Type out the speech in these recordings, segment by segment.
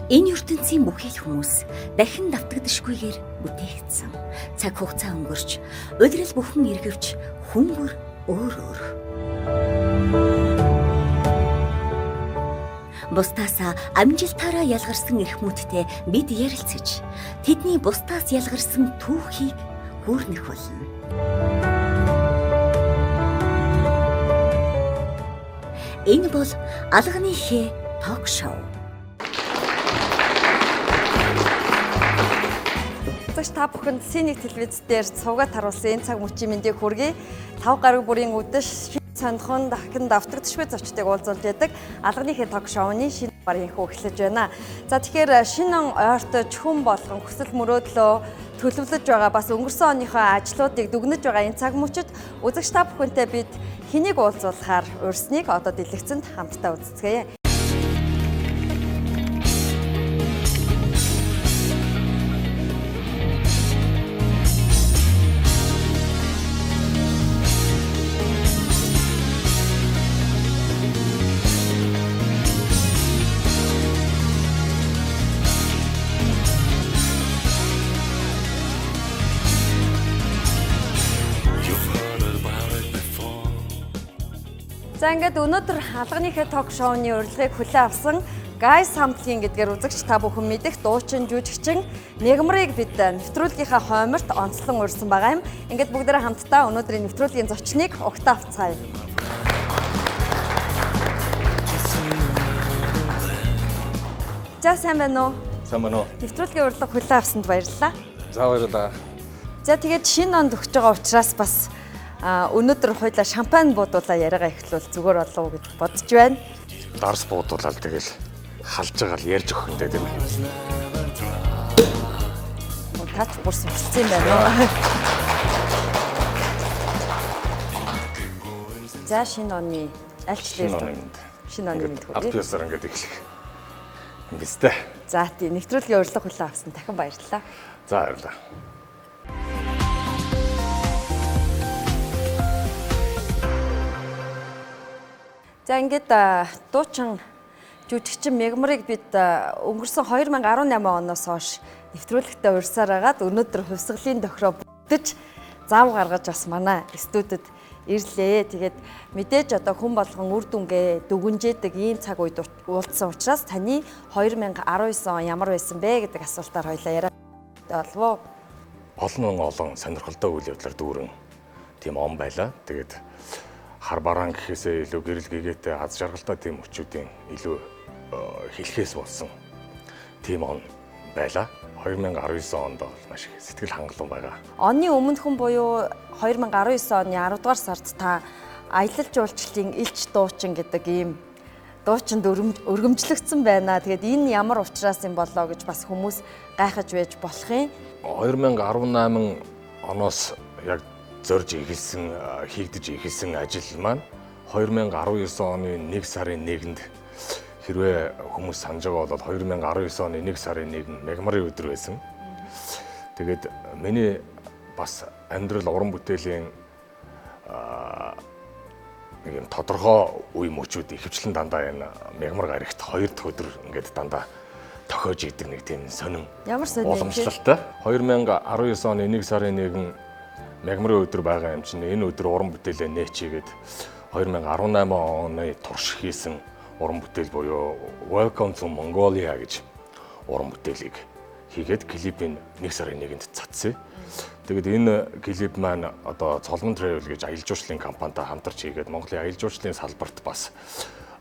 Энэ ертөнцийн бүхий л хүмүүс дахин давтагдашгүйгээр бүтээгдсэн. Цаг хугацаа өнгөрч, улирал бүхэн эргэвч хүн бүр өөр өөр. Бусдаасаа амжилтаараа ялгарсан эрхмүүдтэй бид ярилцаж, тэдний бусдаас ялгарсан түүхийг хүүрнэх болно. Энэ бол Алганы хээ ток шоу. Та бүхэнд Синий телевиз дээр цугаад харуулсан энэ цаг мөчийн мэндийг хүргэе. 5 гаруй бүрийн үдэш сонхон дахин давтагдшгүй зочдыг уулзуулж яадаг Алганы хээ ток шоуны шинэ дугаарыг эхлэж байна. За тэгэхээр шинэн ойртож хүн болгон хүсэл мөрөөдлөө төлөвлөж байгаа бас өнгөрсөн оныхоо ажлуудыг дүгнэж байгаа энэ цаг мөчид үзэгч та бүхэнтэй бид хэнийг уулзуулахаар урьсныг одоо дэлгэцэнд хамтдаа үздэцгээе. За ингээд өнөөдөр Алганы хээ ток шоуны урилгыг хүлээн авсан Guys хамтгийн гэдгээр үзэгч та бүхэн мэдэх дуучин жүжигчин Мягмарыг бид нэвтрүүлгийнхаа хойморт онцлон урьсан байгаа юм. Ингээд бүгдээрээ хамтдаа өнөөдрийн нэвтрүүлгийн зочныг угтаа авцгаая. За сайн байна уу? Сайн байна уу? Нэвтрүүлгийн урилга хүлээн авсанд баярлалаа. За баярлалаа. За тэгээд шинэ онд өгч байгаа учраас бас өнөөдөр хоёлаа шампань буудуулаа яриагаа эхлүүл зүгээр болов уу гэж бодож байна. Дарс буудуулаад тэгэл халж байгаа л ярьж өгөх юм дээ тийм ээ. Таач бүр сүлцсэн юм байна уу? За шинэ оны альчлал шинэ оны мэд хүргэе. Автобусаар ингээд эхлэх юм биз дээ. За тий нэвтрүүлгийн урилга хүлээн авсан дахин баярлалаа. За баярлалаа. За ингээд дуучин жүжигчин Мягмарыг бид өнгөрсөн 2018 оноос хойш нэвтрүүлэгтээ урьсаар агаад өнөөдөр хувьсгалын тохироо бүтэж зам гаргаж бас манай студид ирлээ. Тэгээд мэдээж одоо хүн болгон үр дүнгээ дүгнжээдэг ийм цаг үед уулзсан учраас таны 2019 он ямар байсан бэ гэдэг асуултаар хоёлаа яриад болов. Олон сонирхолтой үйл явдлаар дүүрэн тийм он байлаа. Тэгээд хар бараан гэхээсээ илүү гэрэл гэгээтэй аз жаргалтай тийм өчүүдийн илүү хэлхээс болсон тийм он байлаа. 2019 онд бол маш их сэтгэл хангалуун байгаа. Оны өмнөхөн буюу 2019 оны 10 дугаар сард та аялал жуулчлалын элч дуучин гэдэг ийм дуучинд өргөмжлөгдсөн байна. Тэгээд энэ ямар учраас юм болоо гэж бас хүмүүс гайхаж байж болох юм. 2018 оноос яг зорж эхэлсэн хийгдэж эхэлсэн ажил маань 2019 оны 1 сарын 1-нд хэрвээ хүмүүс санаж байгаа бол 2019 оны 1 сарын 1 Мягмарын өдөр байсан. Тэгээд миний бас амьдрал уран бүтээлийн нэг юм тодорхой үе мөчүүд ихэвчлэн дандаа энэ Мягмар гарагт 2 дахь өдөр ингээд дандаа тохиож идэг нэг тийм сонин уламжлалтай. 2019 оны 1 сарын 1 Мягмарын өдөр байгаа юм чинь энэ өдөр уран бүтээлээ нээчигээд 2018 оны турш хийсэн уран бүтээл буюу Welcome to Mongolia гэж уран бүтээлийг хийгээд клипийн 1 сарын 1-нд цацсан. Тэгээд энэ клип маань одоо Цолмон Travel гэж аялал жуулчлалын компанитай хамтарч хийгээд Монголын аялал жуулчлалын салбарт бас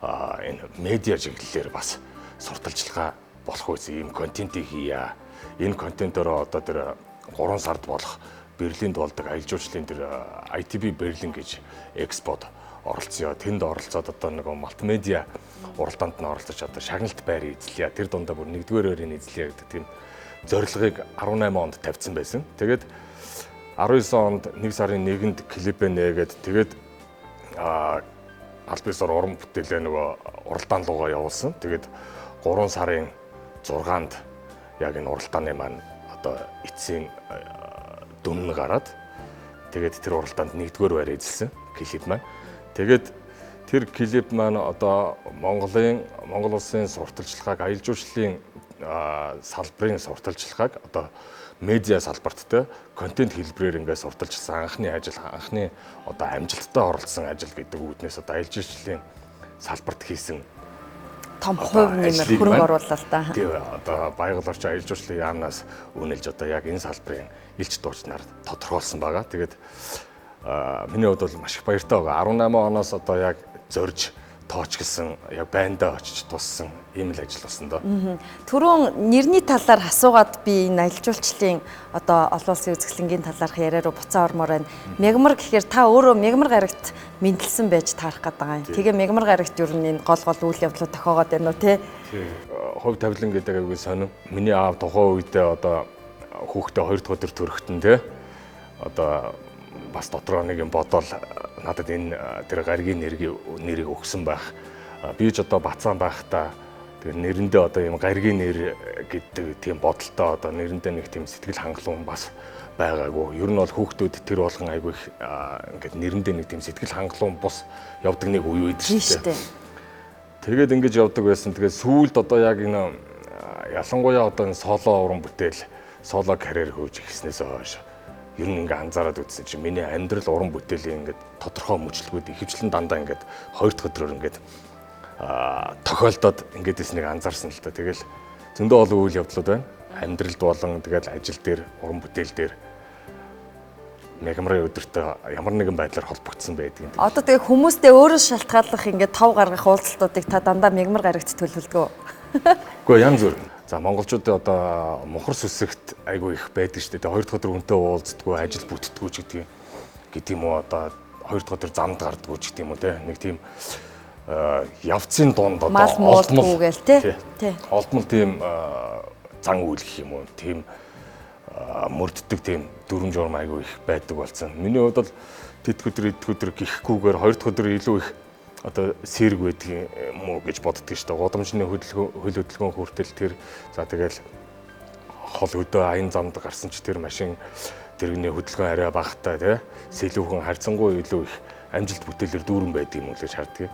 энэ медиа чиглэлээр бас сурталчилгаа болох үс ийм контентийг хийя. Энэ контентоор одоо тэр 3 сард болох Берлинд болдог аялал жуулчлалын тэр ITB Берлин гэж экспод оролцсон. Тэнд оролцоод одоо нэг мультимедиа уралдаанд нь оролцож одоо шагналт байр эзлэе. Тэр дундаа бүр 1-р байрын эзлэе гэдэг тийм зорилгыг 18 онд тавьсан байсан. Тэгээд 19 онд 1 сарын 1-нд клипээ нээгээд тэгээд аль бисаар уран бүтээлээ нөгөө уралдаан руугаа явуулсан. Тэгээд 3 сарын 6-нд яг энэ уралдааны маань одоо эцсийн дүн гараад тэгээд тэр уралдаанд 1-р байр эзэлсэн клип маань. Тэгээд тэр клип маань одоо Монгол улсын сурталчилгааг аялал жуулчлалын салбарын сурталчилгааг одоо медиа салбарт те контент хэлбэрээр ингээд сурталчилсан анхны одоо амжилттай оролцсон ажил гэдэг үүднээс одоо аялал жуулчлалын салбарт хийсэн том хувь нэмэр хөрөнгө оруулалт та. Тийм одоо байгаль орчин аялал жуулчлалын яамнаас үнэлж одоо яг энэ салбарын элч дуучнаар тодорхойлсон байгаа. Тэгээд миний хувьд бол маш их баяртай байгаа. 18 оноос одоо яг зорж тоочглсан яг байндаа очиж туссан ийм л ажил болсон доо. Түрүүн нэрний талаар асуугаад би энэ аялал жуулчлалын одоо олон улсын үзэсгэлэнгийн талаарх яриа руу буцаа ормоор байна. Мягмар гэхээр та өөрөө Мягмар гарагт мэдлсэн байж таарах гэдэг юм. Тэгээ Мягмар гарагт юу нэг гол үйл явдлууд тохиогоод байна уу те? Хувь тавилан гэдэг аягүй сонирм. Миний аав тухайн үедээ одоо хүүхдээ 2 дахь өдөр төрөхтөн те одоо бас дотроо нэг юм бодоол надад энэ тэр гаригийн нэрийг өгсөн байх. Би ч одоо бацаан байхдаа тэр нэрэндээ одоо юм гаригийн нэр гэдэг тийм бодолтой одоо нэрэндээ нэг тийм сэтгэл хангалуун бас байгаагүй. Ер нь бол хүүхдүүд тэр болгон айгүй их ингээд нэрэндээ нэг тийм сэтгэл хангалуун бус явдаг нэг үе үед шүү дээ. Тэгээд ингэж явдаг байсан. Тэгээд сүүлд одоо яг энэ ялангуяа одоо энэ соло уран бүтээл, соло карьер хөөж ихснээс хойш ер нь ингээ анзаараад үзсэн чинь миний амьдрал уран бүтээлийн ингээд тодорхой мөчлгүүд ихэвчлэн дандаа ингээд 2 дахь өдрөөр ингээд тохиолдоод ингээд эснийг анзаарсан л та. Тэгэл зөндөө олон үйл явдлууд байна. Амьдралд болон тэгэл ажил дээр, уран бүтээл дээр Мягмарын өдөртөө ямар нэгэн байдлаар холбогдсон байдаг юм. Одоо тэгээ хүмүүстэй өөрөө шалтгааллах ингээд тав гаргах уулзалтуудыг та дандаа Мягмар гарагт төлөвлөдөг үү? Гэхдээ янз бүр. За монголчуудын одоо мухар сүсэгт айгүй их байдаг шүү дээ. 2 дахь өдөр хүнтэй уулздаггүй, ажил бүтдэггүй ч гэдэг юм уу одоо 2 дахь өдөр замд гардаггүй ч гэдэг юм уу те. Нэг тийм явцын дунд одоо олдмол гээл те. Олдмол тийм зан үйл гэх юм уу. Тийм мөрддөг тийм дүрм журм айгүй их байдаг болсон. Миний хувьд бол тэтгэх өдөр гихгүйгээр 2 дахь өдөр илүү их одоо сэрэг байдаг юм уу гэж боддөг шүү дээ. Гудамжны хөл хөдөлгөөн хүртэл тэр за тэгэл хол өдөө аян замд гарсан ч тэр машин тэрэгний хөдөлгөөн арай багтаа тий сэлүүхэн харьцангуй илүү их амжилт бүтээлэр дүүрэн байдаг юм уу гэж харддаг.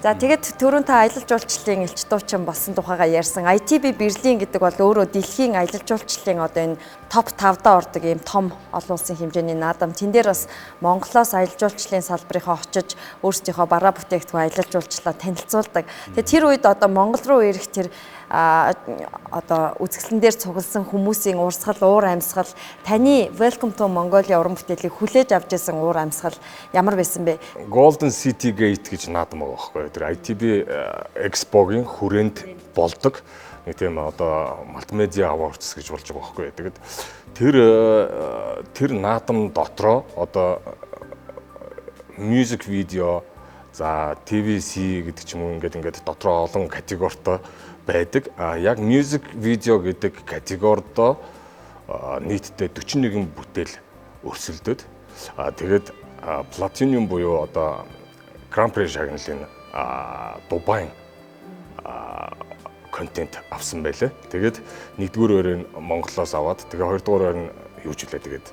За тэгээд түрүүн та аялал жуулчлалын элч дуучин болсон тухайга ярьсан. ITB Берлин гэдэг бол өөрөө дэлхийн аялал жуулчлалын одоо энэ топ 5-даа ордог ийм том олон улсын хэмжээний наадам. Тэн дээр бас Монголоос аялал жуулчлалын салбарынхаа очиж өөрсдийнхөө бараа бүтээгдэхүүн аялал жуулчлалаа танилцуулдаг. Тэгээд тэр үед одоо Монгол руу ирэх тэр одоо үзэсгэлэн дээр цугласан хүмүүсийн урсгал, уур амьсгал, таны Welcome to Mongolia уран бүтээлийг хүлээж авч байсан уур амьсгал ямар байсан бэ? Golden City Gate гэж наадам байгаа байхгүй. Тэр ITB Expo-гийн хүрээнд болдог. Нэг тийм одоо мультимедиа awards гэж болж байгаа байхгүй. Тэгээд тэр наадам дотроо одоо music video за TVC гэдэг ч юм уу ингээд дотроо олон категоритой байдаг. Яг music video гэдэг категоридо нийтдээ 41 бүтээл өрсөлдөд. Тэгээд платинум буюу одоо Grand Prix шагналын Дубайн контент авсан байлээ. Тэгээд 1-р өрөө Монголоос аваад тэгээ 2-р өрөө нь юу ч үлээ тэгээд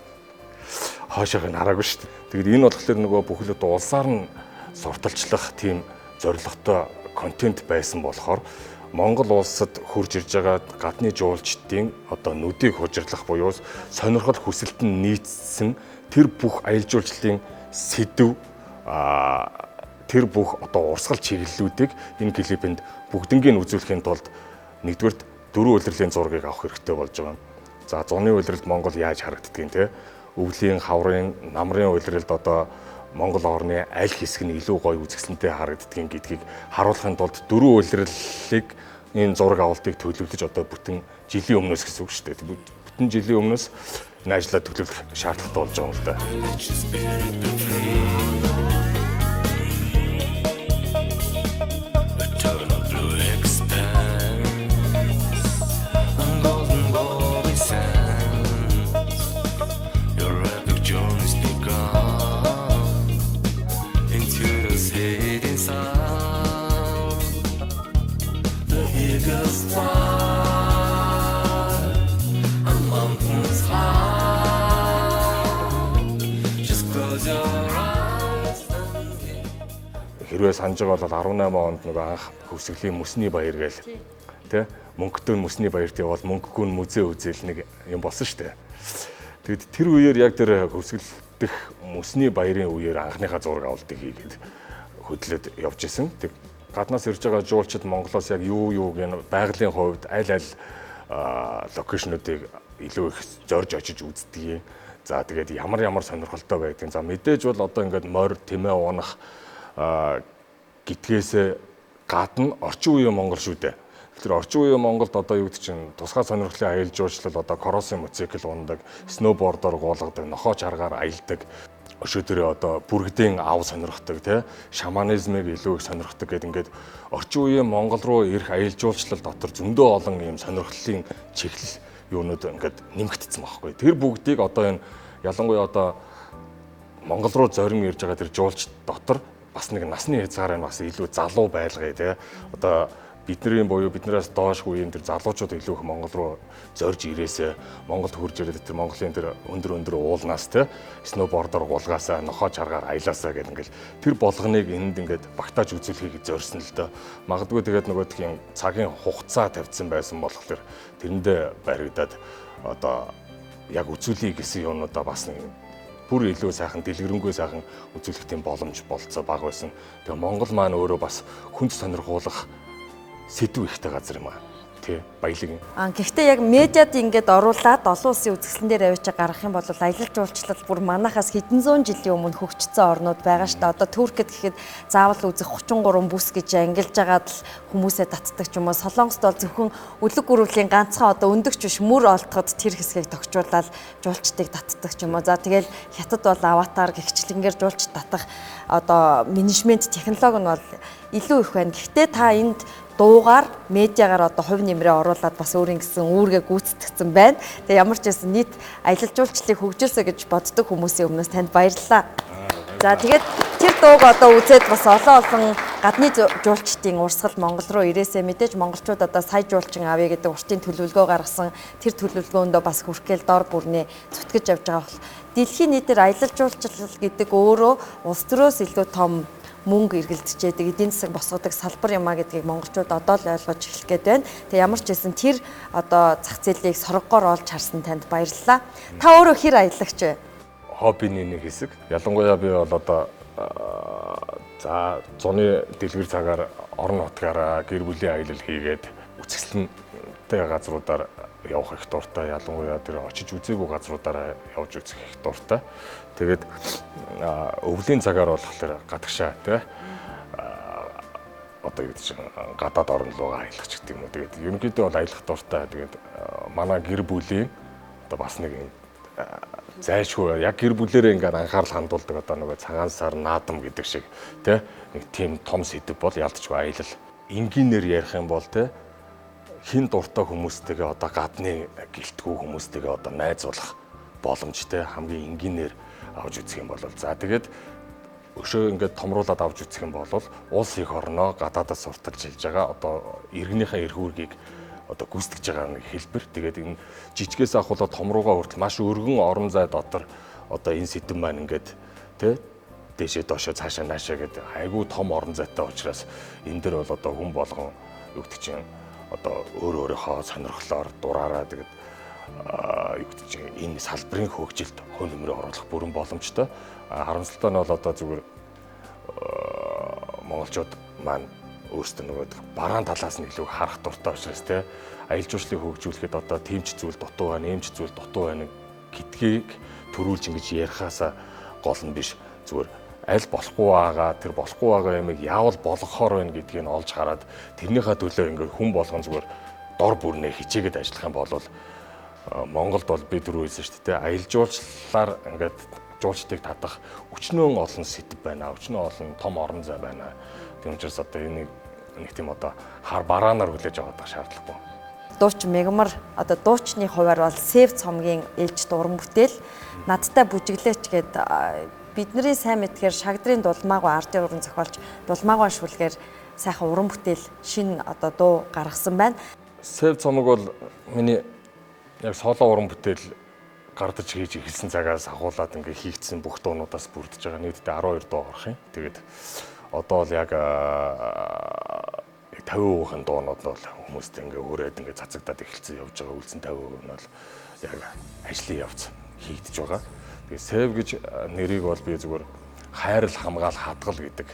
хаашааг нь хараагүй шүү дээ. Тэгээд энэ болохоор нөгөө бүхэл одоо улсаар нь сурталчлах тийм зорилготой контент байсан болохоор Монгол улсад хурж ирж байгаа гадны жуулчдын одоо нүдийг хужирлах буюу сонирхол хүсэлт нь нийцсэн тэр бүх аялал жуулчлалын сэдв тэр бүх одоо урсгал чиглэлүүдийг энэ клипэнд бүгднийг үзүүлэхийн тулд нэгдүгээрт 4 улирлын зургийг авах хэрэгтэй болж байгаа. За зуны улиралд Монгол яаж харагддгийг те өвлийн, хаврын, намрын улиралд одоо Монгол орны аль хэсэг нь илүү гоё үзэсгэлэнтэй харагддгийг гэдгийг харуулахын тулд 4 улирлыг энэ зураг авалтыг төлөвлөж одоо бүтэн жилийн өмнөөс гэсэн үг шүү дээ. Бүтэн жилийн өмнөөс энэ ажлаа төлөвлөх шаардлагатай болж байгаа юм л да. Хэрвээ санаж байгаа бол 18 онд нөгөө анх хөвсгөлийн мөсний баяр гээл тий мөнгөтэй мөсний баярт явбал мөнгөгүй музей үзэл нэг юм болсон шүү дээ. Тэгэд тэр үеэр яг тэр хөвсгөлдөх мөсний баярын үеэр анхныхаа зураг авалтыг хийгээд хөдлөд явж исэн. Тэг гаднаас ирж байгаа жуулчид Монголоос яг юу гэн байгалийн хувьд аль локейшнуудыг илүү их зорж очиж үздэг юм. За тэгээд ямар сонирхолтой байдгийг. За мэдээж бол одоо ингээд морь тэмээ унах гитгээс гадна орчин үеийн Монгол шүү дээ. Тэр орчин үеийн Монголд одоо юу гэдэг чинь тусгай сонирхлын аялал жуулчлал одоо кроссын мотоцикл ундаг, сноубордоор гуулгадаг, нохоо чаргаар аялдаг, өшөөдөрөө одоо бүргэдийн ав сонирхдаг, тий шаманизмыг илүү их сонирхдаг гэдэг ингээд орчин үеийн Монгол руу ирэх аялал жуулчлал дотор зөндөө олон ийм сонирхлын чиглэл юунууд ингээд нэмэгдсэн байхгүй. Тэр бүгдийг одоо энэ ялангуяа одоо Монгол руу зорин ирж байгаа тэр жуулч дотор бас нэг насны хязгаар нь бас илүү залуу байлгая, тий одоо бидний буюу биднээс доош үеийн тэр залуучууд илүү их Монгол руу зорж ирээсээ Монголд хурж ирээд тэр Монголын тэр өндөр уулнаас те сноубордоор гулгаасаа нохоо чаргаар аялаасаа гэх ингээл тэр болгоныг энд ингээд багтааж үзүүлэхийг зорьсон л доо. Магадгүй тэгээд нөгөөдхийн цагийн хугацаа тавьсан байсан болохоор тэрэндээ баригдаад одоо яг үзүүлэе гэсэн юмудаа бас нэг бүр илүү сайхан дэлгэрэнгүй сайхан үзүүлэх тийм боломж болцоо баг байсан. Тэгээ Монгол маань өөрөө бас хүнд сонирхуулах сэдв ихтэй газар юм аа. Тий, баялаг. Гэхдээ яг медиад ингээд оруулаад олон улсын үзэсгэлэн дээр авчиж гаргах юм бол аялал жуулчлал бүр манахаас хэдэн зуун жилийн өмнө хөгжсөн орнууд байгаа шүү дээ. Одоо Туркэд гэхэд заавал үзэх 33 бүс гэж ангилж агаад л хүмүүсээ татдаг ч юм уу. Солонгост бол зөвхөн үлэг гүрвлийн ганцхан одоо өндөгч биш мөр олдоход тэр хэсгийг тогтжуулаад жуулчдыг татдаг ч юм уу. За тэгэл хятад бол аватар гихчлэнгээр жуулч татах одоо менежмент технологи нь бол илүү их байна. Гэхдээ та энд дуугаар медиагаар одоо хувь нэмрээ оруулаад бас өөрийн гэсэн үүргээ гүйцэтгэсэн байна. Тэгээ ямар ч байсан нийт аялал жуулчлалыг хөгжүүлсэ гэж боддог хүмүүсийн өмнөөс танд баярлалаа. За тэгээд тэр дууг одоо үзээд бас олон гадны жуулчдын урсгал Монгол руу ирээсээ мэдээж монголчууд одоо сая жуулчин авъя гэдэг уртын төлөвлөгөө гаргасан. Тэр төлөвлөгөөндөө бас хүрхгээл дор бүрнээ зүтгэж явж байгаа бол дэлхийн нийтээр аялал жуулчлал гэдэг өөрөө улс төрөөс илүү том мөнгө эргэлдчихэд эдийн засаг босгодог салбар юмаа гэдгийг монголчууд одоо л ойлгож эхлэх гээд байна. Тэгээ ямар ч байсан тэр одоо зах зээлийг соргогоор олж харсан танд баярлалаа. Та өөрөө хэр аялагч вэ? Хоббиний нэг хэсэг. Ялангуяа би бол одоо за зуны дэлгэр цагаар орон нутгаараа гэр бүлийн аялал хийгээд үцгэлэнтэй газруудаар явах их дуртай. Ялангуяа тэр очиж үзээгүй газруудаараа явж үзэх их дуртай. Тэгээд өвлийн цагаар болохоор гадагшаа тий одоо юу гэж гадаад орн руу аялах ч гэдэг юм уу. Тэгээд ерөнхийдөө бол аялах дуртай. Тэгээд манай гэр бүлийн одоо бас нэг зайлшгүй яг гэр бүлээрээ ингээд анхаарал хандуулдаг одоо нөгөө цагаан сар наадам гэдэг шиг тий нэг тийм том сэдв бол ялдчгүй аялал. Энгийнээр ярих юм бол тий хин дуртай хүмүүстэйгээ одоо гадны гэлтгүү хүмүүстэйгээ одоо найзуулах боломжтой хамгийн энгийнээр авч үзэх юм бол за тэгээд өшөө ингээд томруулаад авч үзэх юм бол улс их орноо гадаадаас сурталж илж байгаа одоо иргэнийхээ эрхүүргийг одоо гүйцэтгэж байгаа нэг хэлбэр. Тэгээд энэ жижигээс ахуулаад том руугаа хүртэл маш өргөн орон зай дотор одоо энэ сэдв маань ингээд тий дээшээ доошоо цаашаа наашаа гэдэг айгүй том орон зайтай учраас энэ дэр бол одоо хүн болгон юу гэдэг чинь одоо өөрийнхөө сонирхлоор дураараа тэгээд юу гэдэг чинь энэ салбарын хөгжилд хувь нэмрээ оруулах бүрэн боломжтой. Харамсалтай нь бол одоо зүгээр монголчууд маань өөрсдөө нөгөө бараан талаас нь илүү харах дуртай учраас тий аялал жуулчлалыг хөгжүүлэхэд одоо тэмч зүйл дутуу байна, эмч зүйл дутуу байна гэдгийг төрүүлж ингэж ярихаасаа гол нь биш зүгээр аль болохгүй байгаа тэр болохгүй байгаа юмыг яавал болгохоор байна гэдгийг нь олж хараад тэрнийхээ төлөө ингээд хүн болгон зүгээр дор бүрнээ хичээгээд ажиллах юм бол Монголд бол би түрүү хэлсэн шүү дээ аялал жуулчлалаар ингээд жуулчдыг татах өчнөө олон сэдв байна, өчнөө олон том орон зай байна. Тийм учраас одоо энийг нэг тийм одоо хар бараанаар хүлээж авах шаардлагагүй. Дуучин Мягмар одоо дуучны хуваар бол Сэв цомгийн ээлж уран бүтээл надтай бүжиглээч гээд бидний сайн мэдгээр шагдрын дулмаагүй ардын уран зохиолч дулмаагүй шүлгээр сайхан уран бүтээл шин одоо дуу гаргасан байна. Сэв цомог бол миний яг соло уран бүтээл гардаж хийж эхэлсэн цагаас ахуулаад ингээ хийгдсэн бүх дуунуудаас бүрдэж байгаа нийтдээ 12 дуу орох юм. Тэгээд одоо л яг 50 50% дуунууд нь бол хүмүүст ингээ өрөөд ингээ цацагдаад эхэлсэн явж байгаа. Үлдсэн 50% нь бол яг ажлын явц хийгдэж байгаа. Тэгээ сэв гэж нэрийг бол би зүгээр хайрал, хамгаал, хадгал гэдэг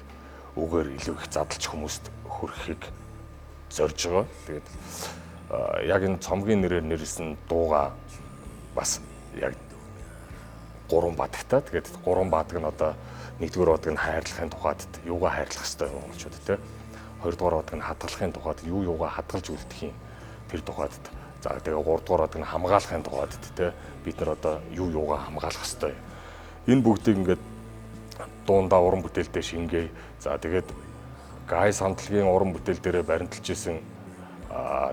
үгээр илүү их задлж хүмүүст хүргэхийг зорж байгаа. Тэгээд яг энэ цомгийн нэрээр нэрлсэн дууга бас яг 3 бадагтай. Тэгээд 3 бадаг нь одоо 1-р бадаг нь хайрлахын тухайд юугаа хайрлах ёстой монголчууд те. 2-р бадаг нь хадгалахын тухайд юугаа хадгалж үлдэхийн тэр тухайд. За тэгээ 3-р бадаг нь хамгаалахын тухайд те. Бид нар одоо юугаа хамгаалах ёстой. Энэ бүгдийг ингээд дундаа уран бүтээлдээ шингээе. За тэгээд гай сандлагын уран бүтээл дээрээ баримталж исэн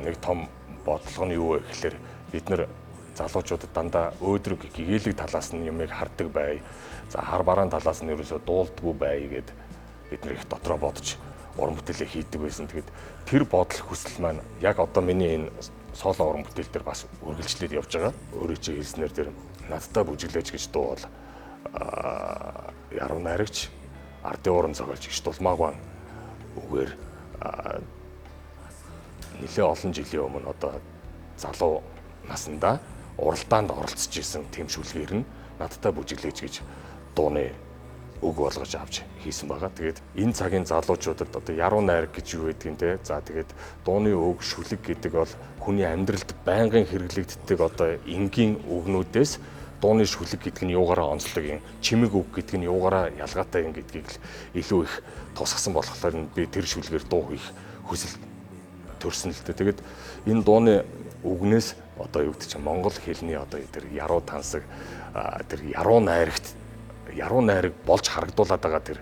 нэг том бодлого нь юу вэ гэхээр бид нар залуучуудад дандаа өөдрөг гэгээлэг талаас нь юмыг хардаг бай. За хар бараан талаас нь ерөөсөө дуулдаггүй бай гэд бид нар их дотроо бодож уран бүтээлээ хийдэг байсан. Тэгээд тэр бодол хүсэл маань яг одоо миний энэ соло уран бүтээл дээр бас үргэлжлээд явж байгаа. Өөрөө чи хэлснээр тэр надтай бүжиглэж гэж дуу бол яруу найрагч ардын уран зохиолч гэж Дулмаагаан үгээр нэлээ олон жилийн өмнө одоо залуу насндаа уралдаанд оролцож исэн тэм шүлгээр нь надтай бүжиглэж гэж дууны үг болгож авч хийсэн байгаа. Тэгээд энэ цагийн залуучуудад одоо яруу найраг гэж юу гэдгийг те. За тэгээд дууны үг шүлэг гэдэг бол хүний амьдралд байнгын хэрэглэгддэг одоо энгийн үгнүүдээс дууны шүлэг гэдэг нь юугаараа онцлог юм, чимэг үг гэдэг нь юугаараа ялгаатай юм гэдгийг л илүү их тусгасан болохоор би тэр шүлгээр дуу хийх хүсэл төрсөн л дээ. Тэгээд энэ дууны үгнээс одоо юу гэдэг чинь монгол хэлний одоо тэр яруу тансаг тэр яруу найраг болж харагдуулаад байгаа тэр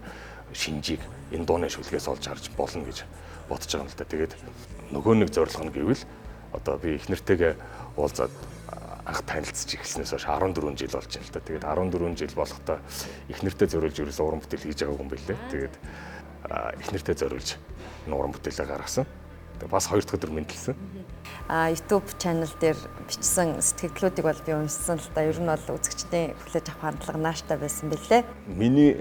шинжийг энэ дууны шүлгээс олж харж болно гэж бодож байгаа юм л да. Тэгээд нөгөө нэг зорилго нь гэвэл одоо би их нэртэйгээ уулзаад анх танилцж эхэлснээс хойш 14 жил болж байна л да. Тэгээд 14 жил болохдоо их нэртэй зориулж ерөөсөө уран бүтээл хийж байгаагүй юм билээ. Тэгээд их нэртэй зориулж энэ уран бүтээлээ гаргасан. Тэгээд бас 2 дахь өдөр мэдлсэн. YouTube channel дээр бичсэн сэтгэлдлүүдийг бол би уншсан л да. Ер нь бол үзэгчдийн хүлээж авах хандлага нааштай байсан билээ. Миний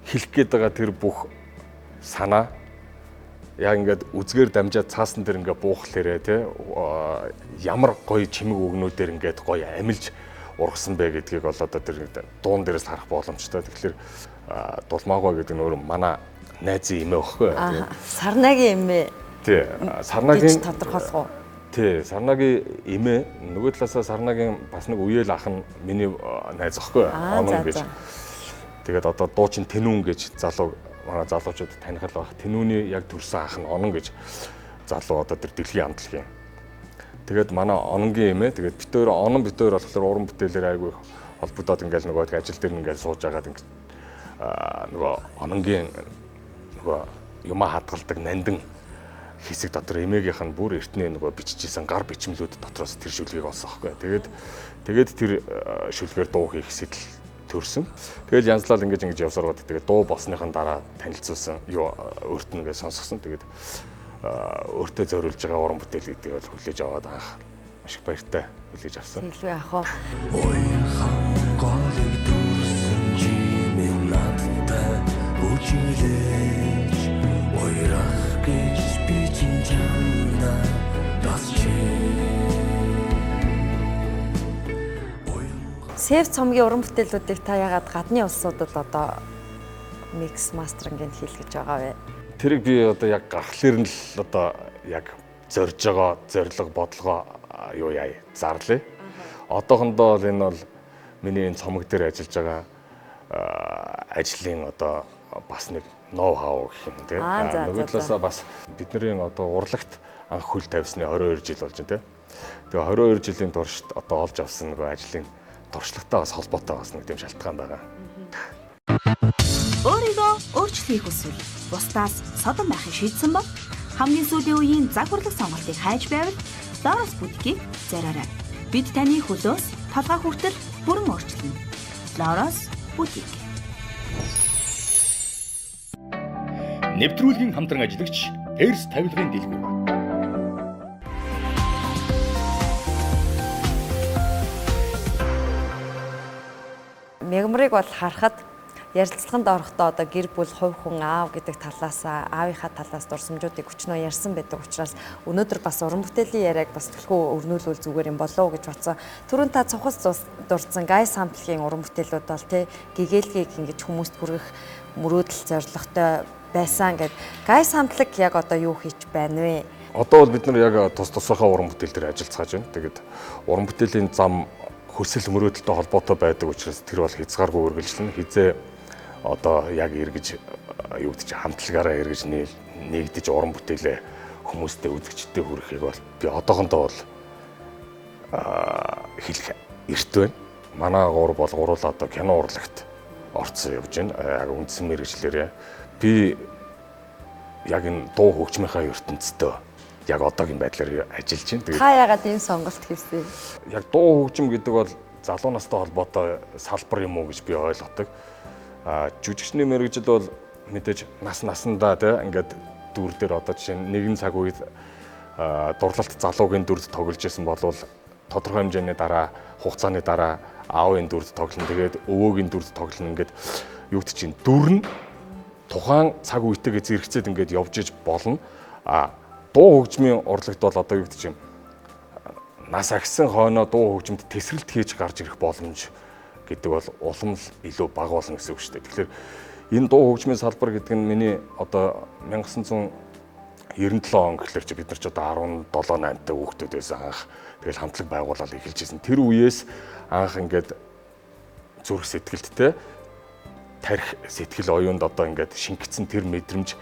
хэлэх гээд байгаа тэр бүх санаа яг ингээд үзгээр дамжаад цаасан дээр ингээд буухлаарэ те ямар гоё чимэг өгнүүдээр ингээд гоё амилж ургасан бэ гэдгийг бол одоо тэр дуун дээрээс харах боломжтой. Тэгэхээр Дулмаагаа гэдэг нь өөр манай найзын эмээ өгөхгүй. Сарнагийн эмээ. Тий, Сарнагийн тодорхойлох уу? Тий, Сарнагийн эмээ нөгөө талаасаа Сарнагийн бас нэг үеэл ах нь миний найз өгөхгүй. Онон гэж. Тэгээд одоо дуучин Тэнүүн гэж залуу манай залуучууд таних л баг. Тэнүүний яг төрсэн ах нь Онон гэж залуу одоо тэр дэлхийн амтлагийн. Тэгээд манай Ононгийн эмээ тэгээд бит өөр Онон бит өөр болохоор уран бүтээлээр айгүй холбогдоод ингээл нөгөө ажил дээр ингээл сууж агаад ингээд нөгөө Ононгийн нөгөө юмаа хадгалдаг нандин хэсэг дотор эмээгийнх нь бүр эртний нөгөө бичижсэн гар бичмлүүд дотроос тэр шүлгийг олсон байхгүй. Тэгээд тэр шүлгээр дуу хийх сэтэл төрсөн. Тэгэл янзлал ингэж явсараад тэгээд дуу болсныхан дараа танилцуулсан. Юу өөрт нь ингэ сонсгосон. Тэгээд өөртөө зориулж байгаа уран бүтээл гэдгийг бол хүлээж аваад анх маш их баяртай хүлээж авсан. Илүү яах вэ? Сэв цомгийн уран бүтээлүүдийг та ягаад гадны улсуудад одоо микс мастеринг хийлгэж байгаа вэ? Тэрийг би одоо яг гарахлаар нь л одоо яг зорж байгаа зорилго бодлогоо юу яа зарлаа. Одоохондоо бол энэ бол миний энэ цомог дээр ажиллаж байгаа ажлын одоо бас нэг ноу хау гэх юм тийм. Нөгөө талаасаа бас бидний одоо урлагт анх хөл тавьсны 22 жил болж байна тийм. Тэгээ 22 жилийн туршид одоо олж авсан нөгөө ажлын туршлагатай бас холбоотой бас нэг тийм шалтгаан байгаа. Өөрийгөө өөрчлөхийг хүсвэл бусдаас содон байхыг шийдсэн бол хамгийн сүүлийн үеийн заг хурлаг сонголтыг хайж байвал Лорос бүтгийг зориорой. Бид таны хөлөөс толгой хүртэл бүрэн өөрчилнө. Лорос бүтик. Нэвтрүүлгийн хамтран ажиллагч Перс тавилгын дэлгүүр. Мягмарыг бол харахад ярилцлаганд орохдоо одоо гэр бүл, хувь хүн, аав гэдэг талаас аавынхаа талаас дурсамжуудыг өчнөө ярьсан байдаг учраас өнөөдөр бас уран бүтээлийн яриаг бас төлхөө өрнүүлвэл зүгээр юм болоо гэж бодсон. Түрүүн та цухас дурдсан Гайс хамтлагийн уран бүтээлүүд бол тий гэгээлгийг ингэж хүмүүст хүргэх мөрөөдөл зорилготой байсан гэд. Гайс хамтлаг яг одоо юу хийж байна вэ? Одоо бол бид нар яг тусгайхаа уран бүтээл дээр ажиллацгааж байна. Тэгээд уран бүтээлийн зам хүсэл мөрөөдөлтэй холбоотой байдаг учраас тэр бол хязгааргүй үргэлжлэнэ. Хизээ одоо яг эргэж юу гэж хамтлагаараа эргэж нэгдэж уран бүтээлээ хүмүүстэй үзэгчдэд хүргэхийг бол би одоохондоо бол хэлэх эрт байна. Манай гур бол гурлаа одоо кино урлагт орцсон явж байна. Яг үндсэн мэргэжлэрээ би яг энэ дуу хөгжмийнхаа ертөнцийн яг одоогийн байдлаар ажиллаж байна. Тэгээд та яагаад ийм сонголт хийсэн? Яг дуу хөгжим гэдэг бол залуу настай холбоотой салбар юм уу гэж би ойлгодог. Жүжигчний мэргэжил бол мэдээж насандаа тий ингээд дүр дээр одоо жишээ нь нэгэн цаг үед дурлалт залуугийн дүрд тоглож исэн бол тодорхой хэмжээний дараа хугацааны дараа аавын дүрд тоглоно. Тэгээд өвөөгийн дүрд тоглоно. Ингээд юу гэдэг чинь дүр нь тухайн цаг үетэйгээ зэрэгцээд ингээд явж иж болно. Дуу хөгжмийн урлагт бол одоо юу гэдэг чинь нас агсан хойноо дуу хөгжимд тесрэлт хийж гарч ирэх боломж гэдэг бол улам л илүү бага болно гэсэн үг шүү дээ. Тэгэхээр энэ дуу хөгжмийн салбар гэдэг нь миний одоо 1997 он гэхэлэр чи бид нар ч одоо 17 8-тай хүүхдүүд байсан анх. Тэгэл хамтлаг байгуулалт эхэлж ирсэн. Тэр үеэс анх ингээд зүрх сэтгэлдтэй тарих сэтгэл оюунд одоо ингээд шингэцэн тэр мэдрэмж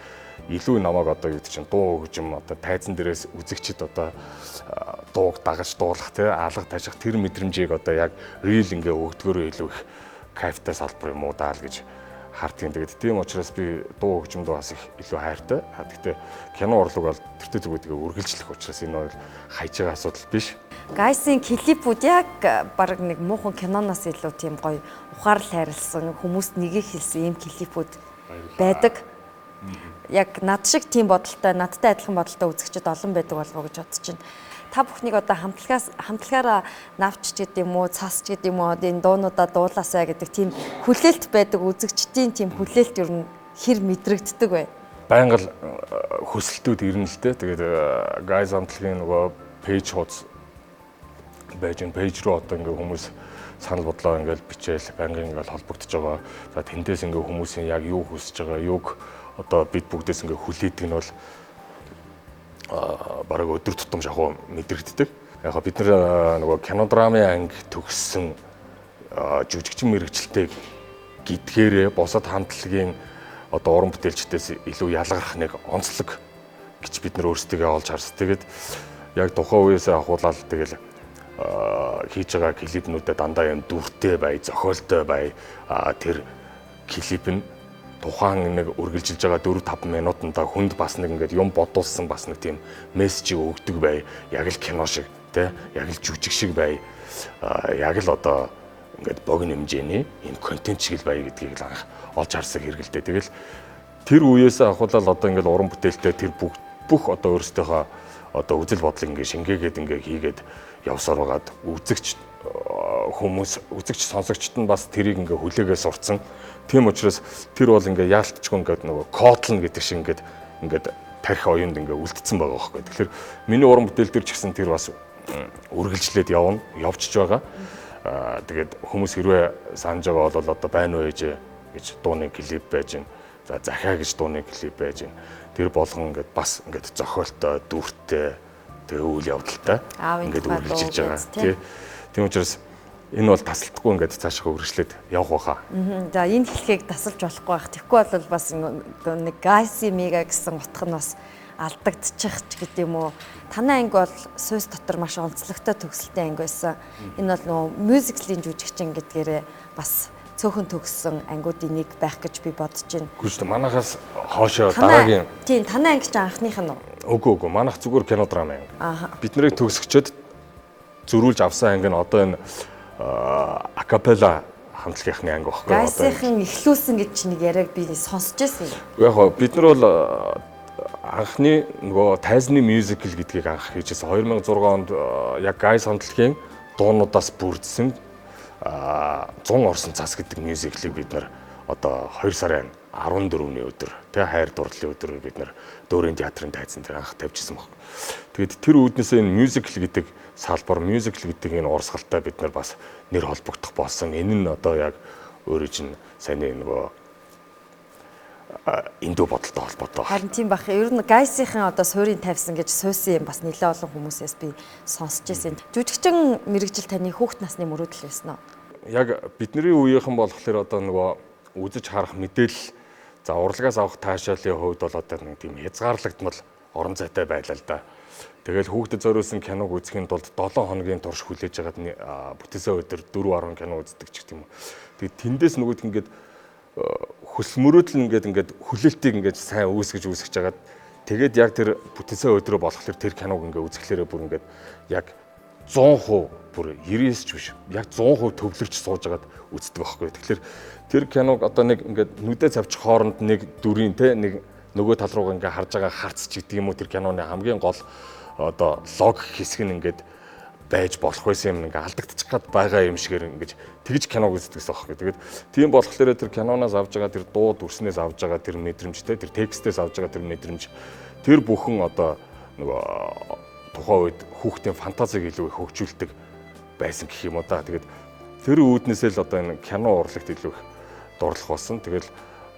илүү намайг одоо юу гэдэг чинь дуу хөгжим одоо тайзан дээрээс үзэгчд одоо дууг дагаж дуулах тий алга тажих тэр мэдрэмжийг одоо яг рил ингээ өгдгөөрөө илүү их кайфтай салбар юм уу даа л гэж хардгийн. Тэгээд тийм учраас би дуу хөгжимд бас их илүү хайртай. Гэхдээ кино урлаг бол тэртээ зүгүүдгээ үргэлжлэх учраас энэ бол хайж байгаа асуудал биш. Гайсын клипүүд яг баг нэг муухан киноноос илүү тийм гоё ухаарл хайрлсан хүмүүст нэгийг хэлсэн ийм клипүүд байдаг. Яг над шиг тийм бодолтой, надтай адилхан бодолтой үзэгчид олон байдаг болов уу гэж бодож байна. Та бүхнийг одоо хамтлагаараа навч гэдэг юм уу, цас гэдэг юм уу, энэ дуунуудаа дуулаасаа гэдэг тийм хүлээлт байдаг үзэгчдийн тийм хүлээлт ер нь хэр мэдрэгддэг вэ? Байнга л хүсэлтүүд ирнэ л дээ. Тэгээд Гайс хамтлагийн нөгөө пэйж хуудас байж энэ пэйж рүү одоо ингээ хүмүүс санал бодлоо ингээл бичээл байнгын ингээл холбогдож байгаа. За тэндээс ингээ хүмүүсийн яг юу хүсэж байгаа, юуг одоо бид бүгдээс ингээ хүлээдэг нь бол бараг өдөр тутам шахуу мэдрэгддэг. Яг бид нар нөгөө кино драмын анги төгссөн жүжигчин мэргэжилтэй гэдгээрээ босод хамтлагийн одоо уран бүтээлчдээс илүү ялгарх нэг онцлог гэж бид нар өөрсдөө олж харсан. Тэгээд яг тухайн үеэсээ ахуулаад тэгэл хийж байгаа клипнүүдэд дандаа юм дүртэй бай, зохиолтой бай. Тэр клип нь тухайн нэг үргэлжилж байгаа 4-5 минутанда хүнд бас нэг ингээд юм бодуулсан бас нэг тийм мессежийг өгдөг бай. Яг л кино шиг тий, яг л жүжиг шиг бай. Яг л одоо ингээд богино хэмжээний юм контент шиг л бай гэдгийг л анх олж харсан хэрэгэлтэй. Тэгэл тэр үеэс ахуулаад одоо ингээд уран бүтээлтэй тэр бүх одоо өөрсдийнхөө одоо үзэл бодлыг ингээд шингээгээд ингээд хийгээд явсаар байгаад үзэгч хүмүүс үзэгч сонсогчд нь бас тэрийг ингээ хүлээгээ сурцсан. Тийм учраас тэр бол ингээ яалтчгүй ингээ нөгөө кодлно гэдэг шиг ингээ тарих оюунд ингээ үлдсэн байгаа байхгүй. Тэгэхээр миний уран бүтээл дээр ч гэсэн тэр бас үргэлжлээд явна, явчихж байгаа. Тэгээд хүмүүс хэрвээ санаж байгаа бол одоо байна уу ээж гэж дууны клип байж гин. За захиа гэж дууны клип байж гин. Тэр болгон ингээ бас ингээ зохиолтой, дүртэй, тэгээ үйл явдалтай ингээ үргэлжилж байгаа. Тийм учраас энэ бол тасалдахгүй ингээд цаашаа үргэлжлээд явах байхаа. За энэ хэлхийг тасалж болохгүй байх. Тэгэхгүй бол бас нэг Гайси Мийгаа гэсэн утга нь бас алдагдчих гэдэг юм уу. Танай анги бол Сүйс дотор маш онцлогтой төгсөлтэй анги байсан. Энэ бол нөгөө мюзиклийн жүжигчин гэдгээрээ бас цөөхөн төгссөн ангиудын нэг байх гэж би бодож байна. Үгүй шүү дээ. Манайхаас хоошоо дараагийн. Тийм, танай анги ч анхных нь уу? Үгүй. Манайх зүгээр кино драма анги. Бид нарыг төгсгчөөд зөрүүлж авсан анги нь одоо энэ акапелла хамтлагийнхны анги багхгүй. Гайсийнхан эхлүүлсэн гэж нэг яриаг би сонсч байсан юм. Яг гоо бид нар бол анхны нөгөө тайзны мюзикл гэдгийг анх хийжсэн 2006 онд яг Гайс хамтлагийн дуунуудаас бүрдсэн 100 орсон цас гэдэг мюзиклийг бид нар одоо 2 сарын 14-ний өдөр тэгээ хайр дурлалын өдөр бид нэр дөөрийн театрын тайзан дээр анх тавьчихсан баг. Тэгээд тэр үүднээсээ энэ мюзикл гэдэг салбар, мюзикл гэдэг энэ урсгалтай бид нар бас нэр холбогдох болсон. Энэ нь одоо яг өөрөө чинь сайн нөгөө индүү бодолтой холбоотой. Харин тийм бах. Ер нь гайсийн одоо суурийн тавьсан гэж суусан юм бас нэлээд олон хүмүүсээс би сонсч байсан. Жүжигчин мэрэгжил таны хүүхэд насны мөрөөдөл байсан уу? Яг бидний үеийнхэн болохоор одоо нөгөө үзэж харах мэдээлэл за урлагаас авах таашаалын хувьд бол одоо нэг тийм хязгаарлагдмал орон зайтай байлаа л да. Тэгэл хүүхдэд зориулсан киног үзэхийн тулд 7 хоногийн турш хүлээж агаад бүтээсэн өдөр 4-10 кино үздэг ч гэх юм уу. Тэгээд тэндээс нөгөөд ингээд хүсэл мөрөөдөл ингээд хүлээлтийг ингээд сайн үүсгэж хагаад тэгээд яг тэр бүтээсэн өдрөө болохоор тэр киног ингээд үзэхлээрээ бүр ингээд яг 100% бүр 99 ч биш яг 100% төвлөрч сууж агаад үздэг байхгүй. Тэгэхээр тэр киног одоо нэг ингээд нүдэ цавчих хооронд нэг дүрийн те нэг нөгөө тал руугаа ингээд харж байгаа харц ч гэдэг юм уу тэр киноны хамгийн гол одоо лог хэсэг нь ингээд байж болох байсан юм ингээд алдагдчих гад байгаа юм шигээр ингээд тэгж киног үздэг гэсэн байхгүй. Тэгээд тийм болохоор тэр киноноос авж байгаа тэр дуу дүрснээс авж байгаа тэр мэдрэмжтэй тэр текстээс авж байгаа тэр мэдрэмж тэр бүхэн одоо нөгөө тухайн үед хүүхдийн фантазиг илүү их хөгжүүлдэг байсан гэх юм уу да. Тэгээд тэр үүднээсээ л одоо энэ кино урлагт илүү их дурлах болсон. Тэгэл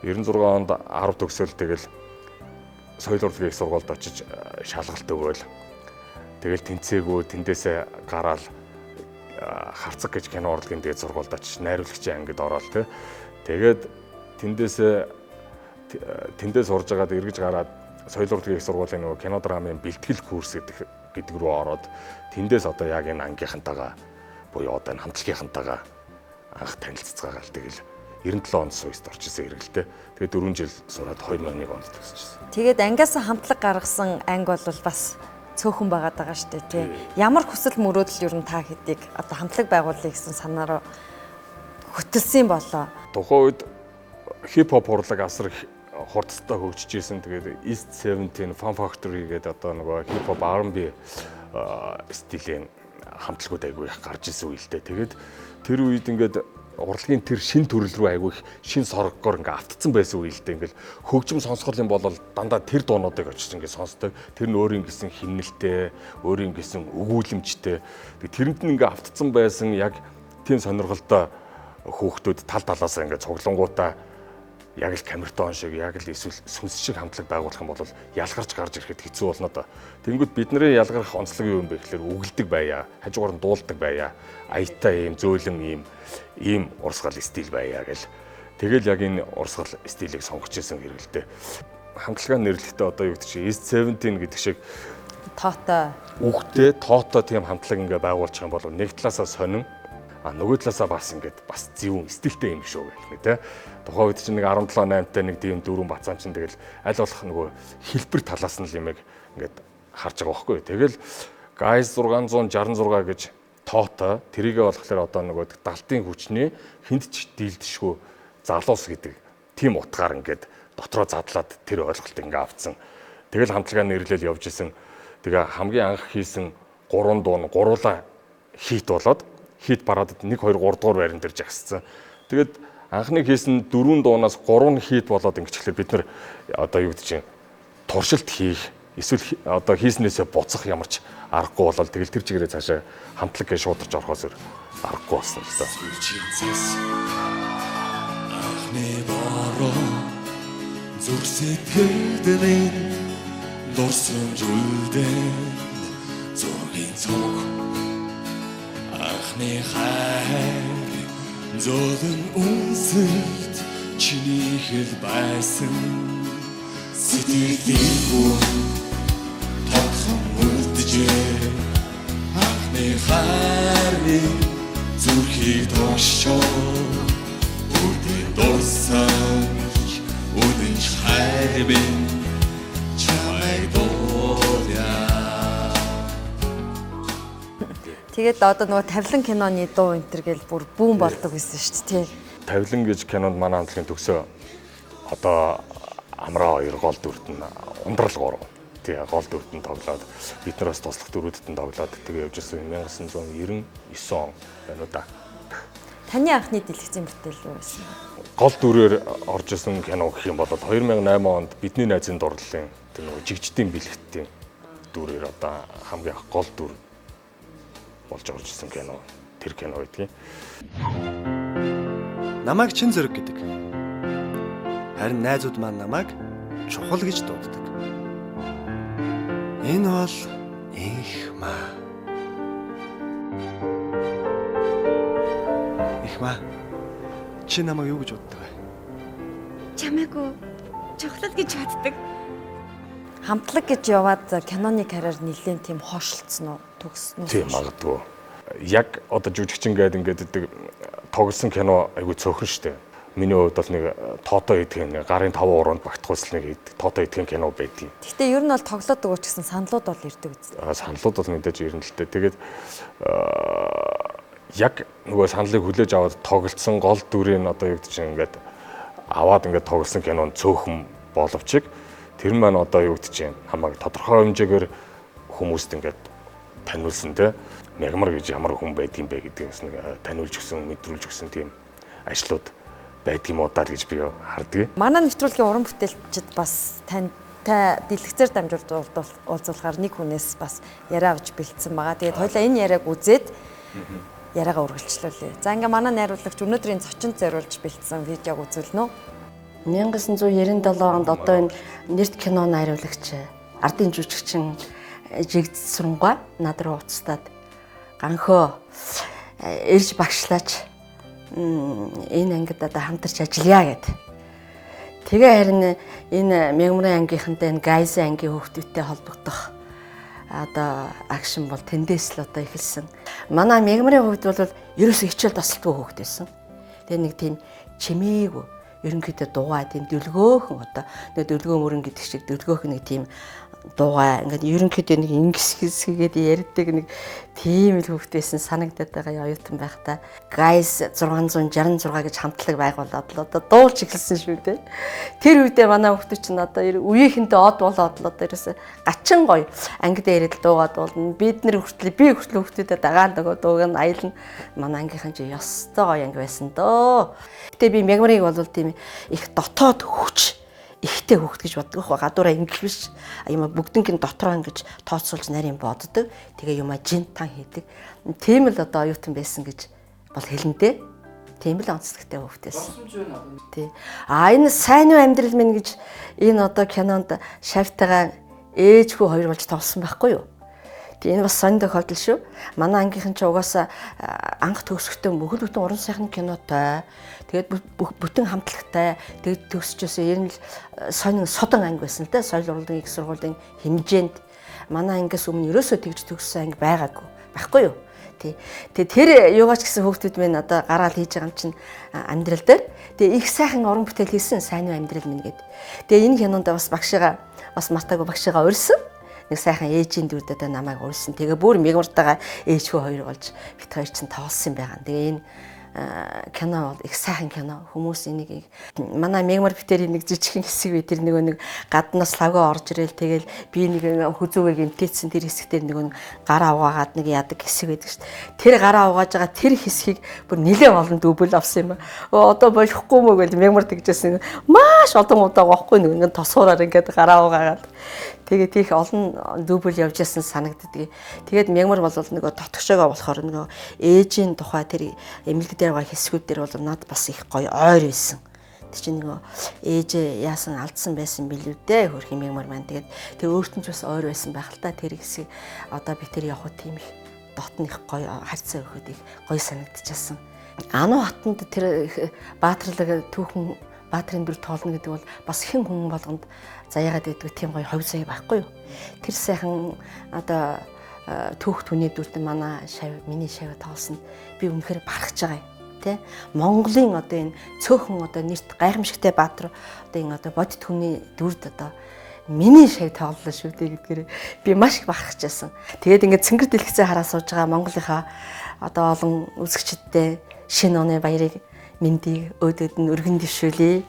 96 онд 10 төгсөөл тэгэл соёл урлагийн их сургуульд очиж шалгалт өгөөл. Тэгэл тэнцээгөө тэндээсээ гараал харцаг гэж кино урлагийн дээд сургуульд очиж найруулагчийн ангид ороод тэгээд тэндээс сурж агаад эргэж гараад соёл урлагийн их сургуулийн нөгөө кино драмын бэлтгэл курс гэдэг рүү ороод тэндээс одоо яг энэ ангийнхантайгаа буюу одоо энэ хамтлагийнхантайгаа анх танилццгаагаал тэгэл 97 онд Суйст орчихсон хэрэгэлтэй. Тэгээд 4 жил сураад 2001 онд төгсчихсэн. Тэгээд ангиас хамтлаг гаргасан анги бол бас цөөхөн байгаад байгаа шүү дээ тий. Ямар хүсэл мөрөөдөл ер нь та хэдийг одоо хамтлаг байгуулъя гэсэн санаараа хөтөлсөн болоо. Тухайн үед хип-хоп урлаг асар их хурдтай хөгжиж ирсэн. Тэгээд East 17 Fun Factory гэдэг одоо нөгөө хип-хоп R&B стилийн хамтлагууд айгүй их гарч ирсэн үедээ. Тэгээд тэр үед ингээд урлагийн тэр шин төрөл рүү айгүй их шин соргоор ингээд автцсан байсан үедээ ингээд хөгжим сонсгол юм бол дандаа тэр дуунуудыг очиж ингээд сонсдог. Тэр нь өөрийн гэсэн химнэлтэй, өөрийн гэсэн өгүүлэмжтэй. Тэрэнд нь ингээд автцсан байсан яг тийм сонирхолтой хүүхдүүд тал талаасаа ингээд цуглангуудаа яг л камертон шиг яг л эсвэл сүнс шиг хамтлаг байгуулах юм бол ялгарч гарч ирэхэд хэцүү болно да. Тэнгүүд бидний ялгарх онцлог юу юм бэ гэхээр үгэлдэг байя, хажуугаар нь дуулдаг байя, аятай ийм зөөлөн ийм урсгал стил байя гэл. Тэгэл яг энэ урсгал стилийг сонгож ирсэн хэрэгэлтэй. Хамтлагаа нэрлэхдээ одоо юу гэдэг чинь East 17 гэдэг шиг тоотой үхтэй тоотой тийм хамтлаг ингээ байгуулчих юм бол нэг талаасаа сонин нөгөө талаасаа бас ингээд бас зөвүүн стилтэй юм шүү гэх нэг тий. Тухайн үед чинь нэг 17 8-тай нэг тийм дөрвөн бацаан чинь тэгэл аль болох нөгөө хэлбэр талаас нь л юмэг ингээд харж байгаа байхгүй. Тэгэл Guys 666 гэж тоотой тэрийгээ болохоор одоо нөгөө далтын хүчний хүнд ч дийлдэшгүй залуус гэдэг тийм утгаар ингээд дотроо задлаад тэр ойлголт ингээ авцсан. Тэгэл хамтлагаа нэрлэл явж исэн. Тэгээ хамгийн анх хийсэн 3 дуу нь гуруула хит болоод хит парадад 1 2 3 дугаар байран дээр жагссан. Тэгээд анхны хийсэн 4 дуунаас 3 нь хит болоод ингэчлээ бид нар одоо юу гэдэг чинь туршилт хийх эсвэл одоо хийснээсээ буцах ямар ч аргагүй болол тэгэл тэр чигээрээ цаашаа хамтлаг гэж шуударч орохоос аргагүй болсон л доо. Анхны бороо зүрх сэтгэлд минь дурсамжуулдан зургийн цог анхны хайр зовлон үнсэлт чиний хэл байсан сэтгэлийн хүн тодхон үлдэжээ анхны хайрын зүрхийг тошчоо үдэн дурсамж үдэн хайрын чамайг дуулаа. Тэгээд одоо нөгөө тавилан киноны дуу энтер гэл бүр бүүн болдог байсан шүү дээ тий. Тавилан гэж кинонд манай хамтлагийн төгсөө одоо амраа 2 гол дүрт нь ундрал 3 тий гол дүрт нь тоглоод бид нараас туслах дүрүүдэд нь тоглоод тэгээ явж ирсэн 1999 он байна уу да. Таны анхны дэлгэцийн бүтээл юу байсан? Гол дүрээр орж исэн кино гэх юм бол 2008 онд бидний найзын дурлалын тэр нэг жигждийн бэлэгтийн дүрээр одоо хамгийн гол дүр болж орж исэн кино. Тэр кино байдгийг. Намайг чин зэрэг гэдэг. Харин найзууд маань намайг чухал гэж дууддаг. Энэ бол М.Мягмар. М.Мягмар. Чи намайг юу гэж боддог вэ? Чамайг чухлал гэж боддог. Хамтлаг гэж яваад киноны карьер нэлээд тийм хоошлцсон уу? Төгснөө. Тийм магадгүй. Яг одоо жүжигчин гэдэг тоглосон кино айгүй цөөхөн штэ. Миний хувьд бол нэг тоотой идэх гарын 5 уруунд багтахуйс нэг тоотой идэх кино байдгийг. Гэхдээ ер нь бол тоглоод өгөөч гэсэн саналууд бол ирдэг үст. Саналууд бол мэдээж ирнэ л дээ. Тэгээд яг нөгөө саналыг хүлээж аваад тоглолцсон гол дүрийн одоо юу гэдэг чинь ингээд аваад ингээд тоглосон кинонд цөөхөн боловч тэр маань одоо юу гэдэг чинь хамаагүй тодорхой хэмжээгээр хүмүүст ингээд таниулсан те Мягмар гэж ямар хүн байдгийм бэ гэдгээс нэг таниулж өгсөн, мэдрүүлж өгсөн тийм ажлууд байдгийм уу даа гэж би харддаг. Манай нэвтрүүлгийн уран бүтээлчид бас тантай дэлгэцээр дамжуулж уулзуулахаар нэг хүнээс бас яриа авч бэлдсэн байгаа. Тэгээд хоёлаа энэ яриаг үзээд яриагаа үргэлжлүүлээ. За ингээ манай найруулагч өнөөдрийн зочинд зориулж бэлдсэн видеог үзүүлнэ үү? 1997 онд одоо энэ нэрт кино найруулагч ардын жүжигчин жигд сурангаа над руу уцтаад ганхөө ирж багшлаач энэ ангид одоо хамтарч ажиллая гэд. Тэгээ харин энэ Мягмарын ангийнхантай энэ Гайсын ангийн хүүхдүүдтэй холбогдох одоо акшн бол тэндээс л одоо эхэлсэн. Манай Мягмарын хувьд бол ерөөсөө хичээл тасалдгүй хүүхд байсан. Тэгээ нэг тийм чимээгүй ерөнхийдөө дугаа тийм дөлгөөхөн одоо нэг дөлгөө мөрөн гэдэг шиг дөлгөөх нэг тийм дугаа ингээд ерөнхийдөө нэг ингис хэсгээд ярьдаг нэг тийм л хөвгтэйсэн санагдаад байгаа оюутан байхдаа Guys 666 гэж хамтлаг байгуулад л одоо дуулж эхэлсэн шүү дээ. Тэр үедээ манай хөвгтөч чинь одоо үеийнхэнтэй од болоод л одоо ерөөсө гачин гоё ангид яриад дуугаад болно. Бид нар би хүртэл хөвгтөдөд дагаад нөгөө дууг нь аялна. Манай ангийнхан чи ёстой гоё анги байсан дөө. Гэтэ би Мягмарыг бол тийм их дотоод хүч ихтэй хөвгт гэж боддог байх. Гадуураа ингэх биш. Юм бүгднгийн дотроо ингэж тооцоолж нарийн боддог. Тэгээ юмаа жинтан хийдэг. Тийм л одоо оюутан байсан гэж бол хэлэндээ. Тийм л онцлогтой хөвгтэйсэн. Тий. Энэ сайн уу амьдрал минь гэж энэ одоо кинонд шавтайгаа ээж хүү хоёр болж тоглосон байхгүй юу? Энэ бас сонь тохиолдол шүү. Манай ангийнхан ч угаасаа анх төгсөхдөө мөхөл бүтэн уран сайхны кинотой. Тэгээд бүтэн хамтлагтай. Тэгээд төгсчөөсөө ер нь сонин содон анги байсан л да. Соёл урлагийн их сургуулийн хэмжээнд манай ангиас өмнө ерөөсөө тэгж төгссөн анги байгаагүй. Байхгүй юу? Тэгээд тэр юугаач гэсэн хүүхдүүд минь одоо гараал хийж байгаа юм чинь амьдрал дээр. Тэгээд их сайхан уран бүтээл хийсэн сайн уу амьдрал минь гэд. Тэгээд энэ кинонд бас багшигаа бас мартаагүй багшигаа урьсан. Нэг сайхан ээжийн дүрдээ намайг урьсан. Тэгээ бүр Мягмартайгаа ээж хөө хоёр болж бит хоёр чинь тоглосон юм байгаа. Тэгээ энэ кино бол их сайхан кино. Хүмүүс энийг манай Мягмар битэрийн нэг жижигхэн хэсэг бай тэр нэг гаднаас лавга орж ирэл тэгэл би нэг хүзүүгээ гэмтээсэн тэр хэсэгтэр нэг гараа угаагаад нэг яадаг хэсэг байдаг шүү дээ. Тэр гараа угааж байгаа тэр хэсгийг бүр нэлээд олон дүүбэл авсан юм ба. Одоо болохгүй мө гэж Мягмар тэгжсэн. Маш олон удаа гохгүй нэг тосуураар ингээд гараа угаагаад тэгээд тийх олон дүүбэл явж ясан санагддаг. Тэгээд Мягмар бол нөгөө тотгошоогоо болохоор нөгөө ээжийн тухай тэр эмнэлэг дээр байгаа хэсгүүд дээр бол над бас их гоё ойр байсан. Тэг чи нөгөө ээжээ яасан алдсан байсан билүү дээ хөрх Мягмар маань. Тэгээд тэр өөртөө ч бас ойр байсан байх л та тэр хэсэг одоо би тэр явах тийм их дотн их гоё харьцаа өгөхөд их гоё санагдчихсан. Ану хатанд тэр баатарлаг түүхэн баатрын дүр тоолно гэдэг бол бас хэн хүн болгонд заяагаад байдаг тийм гоё ховь заяа байхгүй юу. Тэр сайхан одоо түүх түүний дүрт манай миний шавь тоолсон би үнэхээр барахж байгаа юм тий. Монголын одоо энэ цөөхөн одоо нэрт гайхамшигтай баатар одоо энэ одоо бодит хүний дүрд одоо миний шавь тооллоо шүү дээ гэдгээр би маш их бахархажсэн. Тэгээд ингээд цэнгэр дэлгэцээ хараа сууж байгаа Монголынхаа одоо олон үзэгчдтэй шинэ оны баярыг мэндийг өөдөд нь өргөн дэвшүүлье.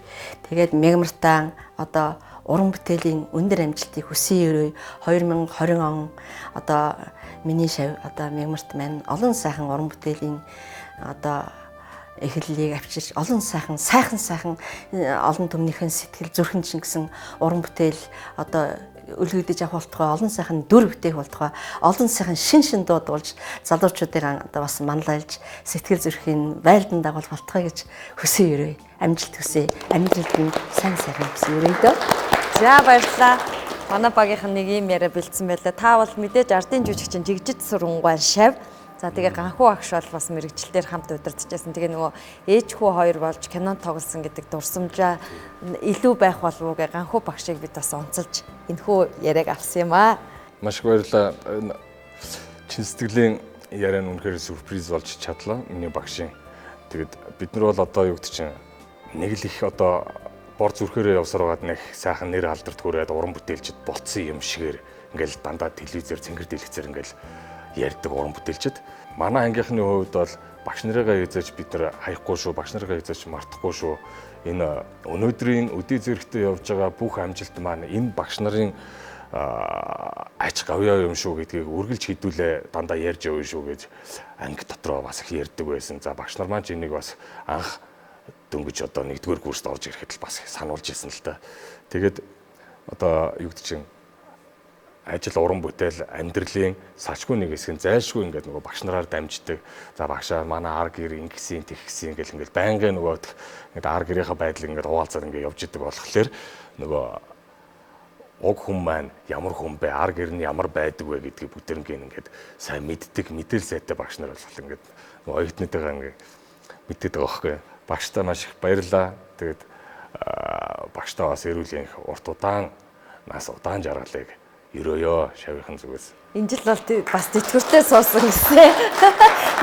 Тэгээд Мягмартаа одоо уран бүтээлийн өндөр амжилтыг хүсье. 2020 он одоо миний шавь одоо Мягмарт маань олон сайхан уран бүтээлийн одоо эхлэлийг авчирч олон сайхан олон түмнийхэн сэтгэл зүрхэн гэсэн уран бүтээл одоо өлгөдөж авах болтугай олон сайхан дүр бүтээх болтугай олон сайхан шин дууд болж залуучуудыг одоо бас манлайлж сэтгэл зүрхийн байлдан дагуул болтугай гэж хүсье өрөө. Амжилт хүсье. Амьдралд сайн сайхан хүсье өрөөдөө. За баярлалаа. Манай багийнхан нэг юм яриа бэлдсэн байлаа. Та бол мэдээж ардын жүжигчин жигжид сургуульн шав. За тэгээ ганхуу агш бол бас мэрэгчлэлээр хамт удирдахжсэн. Тэгээ нөгөө ээж хүү хоёр болж кинонд тоглосон гэдэг дурсамжаа илүү байх болов уу гэ ганхуу багшийг бид бас онцолж энэхүү яриаг авсан юм аа. Маш их баярлалаа. Чин сэтгэлийн яриа нь үнэхээр сюрприз болж чадлаа. Миний багшийн. Тэгэд бид нар бол одоо юу гэдэг чинь нэг л их одоо бор зүрхээрээ явсаар байгаад нэг сайхан нэр алдарт хүрээд уран бүтээлчд болцсон юм шигээр ингээл дандаа телевизээр цэнгэр дэлгэцээр ингээл ярьдаг уран бүтээлчд. Манай ангийнхны хувьд бол багш нарыгаа эзэж бид нар хаяхгүй шүү, багш нарыгаа эзэж мартахгүй шүү. Энэ өнөөдрийн өдий зэрэгтэй явж байгаа бүх амжилт маань энэ багш нарын ач гавьяа юм шүү гэдгийг үргэлж хэдүүлээ дандаа ярьж явна шүү гэж анги дотроо бас их ярьдаг байсан. За багш нар маань ч энийг бас анх дөнгөж одоо 1-р курст орж ирэхэд л бас сануулж ирсэн л та. Тэгээд одоо юу гэдэг чинь ажил уран бүтээл амьдралын салчгүй нэг хэсэг зайлшгүй ингээд нөгөө багш нараар дамждаг. За багшаа манай ар гэр ингэсэн тэгсэн ингээл байнгын нөгөө ингээд ар гэрийнхаа байдлыг ингээд хуваалцаад ингээд явж идэг болохоор нөгөө уг хүн маань ямар хүн бэ, ар гэр нь ямар байдаг вэ гэдгийг бүтэрнгийн ингээд сайн мэддэг, мэдээлэл сайтай багш нар болох ингээд нөгөө оюутнуудаа ингээд мэддэг байгаа байхгүй. Багштай маш их баярлалаа. Тэгээд багштай бас эрүүлийн урт удаан жаргалыг ерөөё шавийнхан зүгээс. Энэ жил бол бас тэтгэвртэй суусан гэсэн.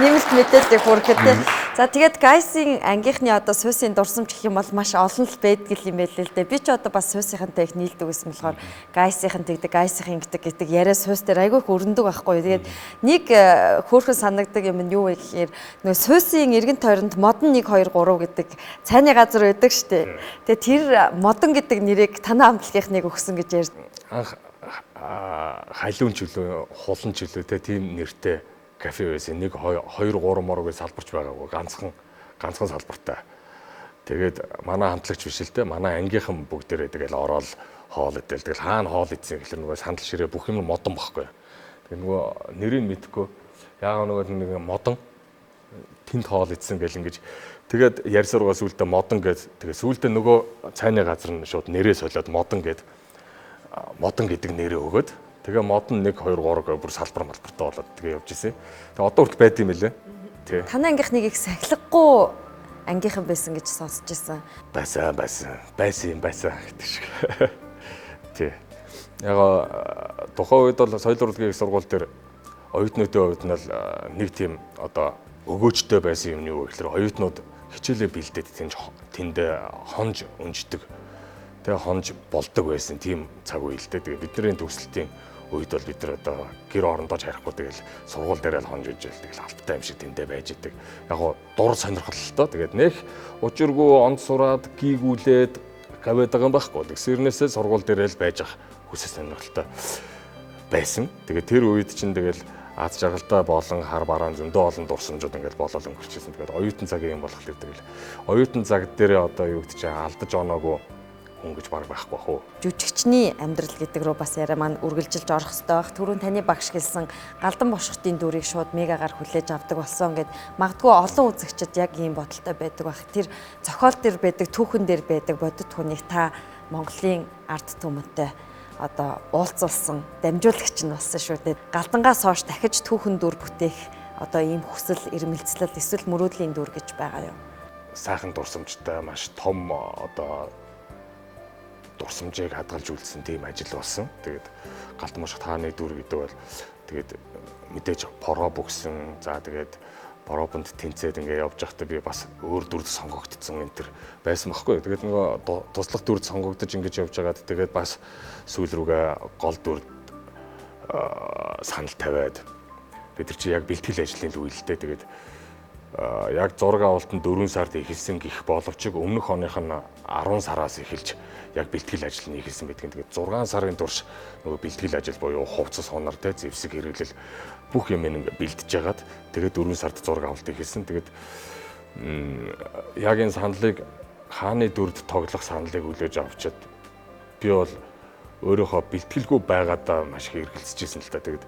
Нэмэлт мэдээллийг хүргэхэд. За тэгээд гайсийн ангийнхны одоо суйсын дурсамж гэх юм бол маш олон л байдаг юм байлээ л дээ. Би ч одоо бас суйсынхантай их нийлдэг гэсэн болохоор гайсийнхан тэгдэг, гайсийнхан ингэдэг гэдэг яриа суйс дээр айгүй их өрнөдөг байхгүй. Тэгээд нэг хөөрхөн санагддаг юм нь юу вэ гэхээр нөгөө суйсын эргэн тойронд модон 1 2 3 гэдэг цайны газар байдаг штэ. Тэгээд тэр модон гэдэг нэрийг танаа хамтлагийнхныг өгсөн гэж ярьд. Анх хайлуун чөлөө, хулан чөлөө тийм нэртэй кафе байсан. 1 2 3 морог салбарч байгаагүй. Ганцхан салбартай. Тэгээд манай хамтлагч биш л дээ. Манай ангийнхан бүгдээрээ тэгэл ороод хоол идэл. Тэгэл хаана хоол идсэн гэхэл нөгөө сандал ширээ бүх юм модон баггүй. Тэгээд нөгөө нэрийг мэдэхгүй. Яагаад нөгөө нэг модон тэнд хоол идсэн гэл ингэж. Тэгээд ярьсаргаа сүултээ модон гэд. Тэгээд сүултээ нөгөө цайны газар нь шууд нэрээ солиод модон гэд. Модон гэдэг нэрээ өгөөд тэгээ модон 1 2 3 бүр салбар малбартай болоод тэгээ явж ирсэн. Тэгээ одоо хүртэл байд юм лээ. Тий. Танай ангийнхныг их сахилахгүй ангийнхан байсан гэж сонсч ирсэн. Байсан гэдэг шиг. Тий. Яга тухайн үед бол соёл урлагийн сургууль дээр оюутнуудын хувьд нь нэг тийм одоо өгөөжтэй байсан юм юу гэхээр оюутнууд хичээлээ бэлдээд тэнд хонж өнждөг. Тэгээ хонж болдог байсан тийм цаг үе л дээ. Тэгээ бидний төгсөлтийн үед бол бид нар одоо гэр орондоо харахгүй тэгэл сургууль дээр л хонж ижил тэгэл алттай юм шиг тэндээ байж идэг. Яг гоо дур сонирхолтой. Тэгээд нэх учиргүй онд сураад гийгүүлээд гавьяад байгаа юм байхгүй. Тэгсэрнээсээ сургууль дээр л байж ах хүсэл сонирхолтой байсан. Тэгээд тэр үед чинь тэгэл аз жаргалтай болон хар бараан зөндөө олон дурсамжууд ингээд болол өнгөрчихсэн. Тэгээд оюутан цагийн юм болох тэгэл оюутан цаг дээр одоо юу гэдэг чинь алдаж оноогүй хүн гэж баг байхгүй бах уу. Жүжигчний амьдрал гэдэг рүү бас яриа маань үргэлжилж орох хэрэгтэй байх. Түрүүн таны багш хэлсэн галдан бошготын дүрийг шууд мегагаар хүлээж авдаг болсон гэд магадгүй олон үзэгчид яг ийм бодолтой байдаг байх. Тэр зохиол дээр байдаг, түүхэн дээр байдаг бодит хүнийг та Монголын арт түмэнтэй одоо уулзуулсан дамжуулагч нь болсон шүү дээ. Галдангаас хойш дахиж түүхэн дүр бүтээх одоо ийм хүсэл, ирмэлцлэл эсвэл мөрөөдлийн дүр гэж байгаа юу? Сайхан дурсамжтай маш том одоо дурсамжийг хадгалж үлдсэн тийм ажил болсон. Тэгээд галдан бошгот хааны дүр гэдэг бол тэгээд мэдээж поро бүгсэн. За тэгээд поробонд тэнцээд ингээ явж байхдаа би бас өөр дүрд сонгогдсон энэ төр байсан байхгүй. Тэгээд нөгөө туслах дүрд сонгогдож ингэж явж байгаад тэгээд бас сүүл рүүгээ гол дүрд санал тавиад бид нар чи яг бэлтгэл ажлын л үйлдэлтэй. Тэгээд яг зураг авалтанд 4 сард эхэлсэн гэх боловч өмнөх оных нь 10 сараас эхэлж яг бэлтгэл ажил нь эхэлсэн байдаг. Тэгээд 6 сарын турш нөгөө бэлтгэл ажил буюу хувцас хонор те зэвсэг хэрэглэл бүх юм ингээ бэлдэж ягаад тэгээд 4 сард зураг авалт эхэлсэн. Тэгээд яг энэ саналыг хааны дүрд тоглох саналыг хүлээж авчиад би бол өөрийнхөө бэлтгэлгүй байгаадаа маш их эргэлзэжсэн л та. Тэгээд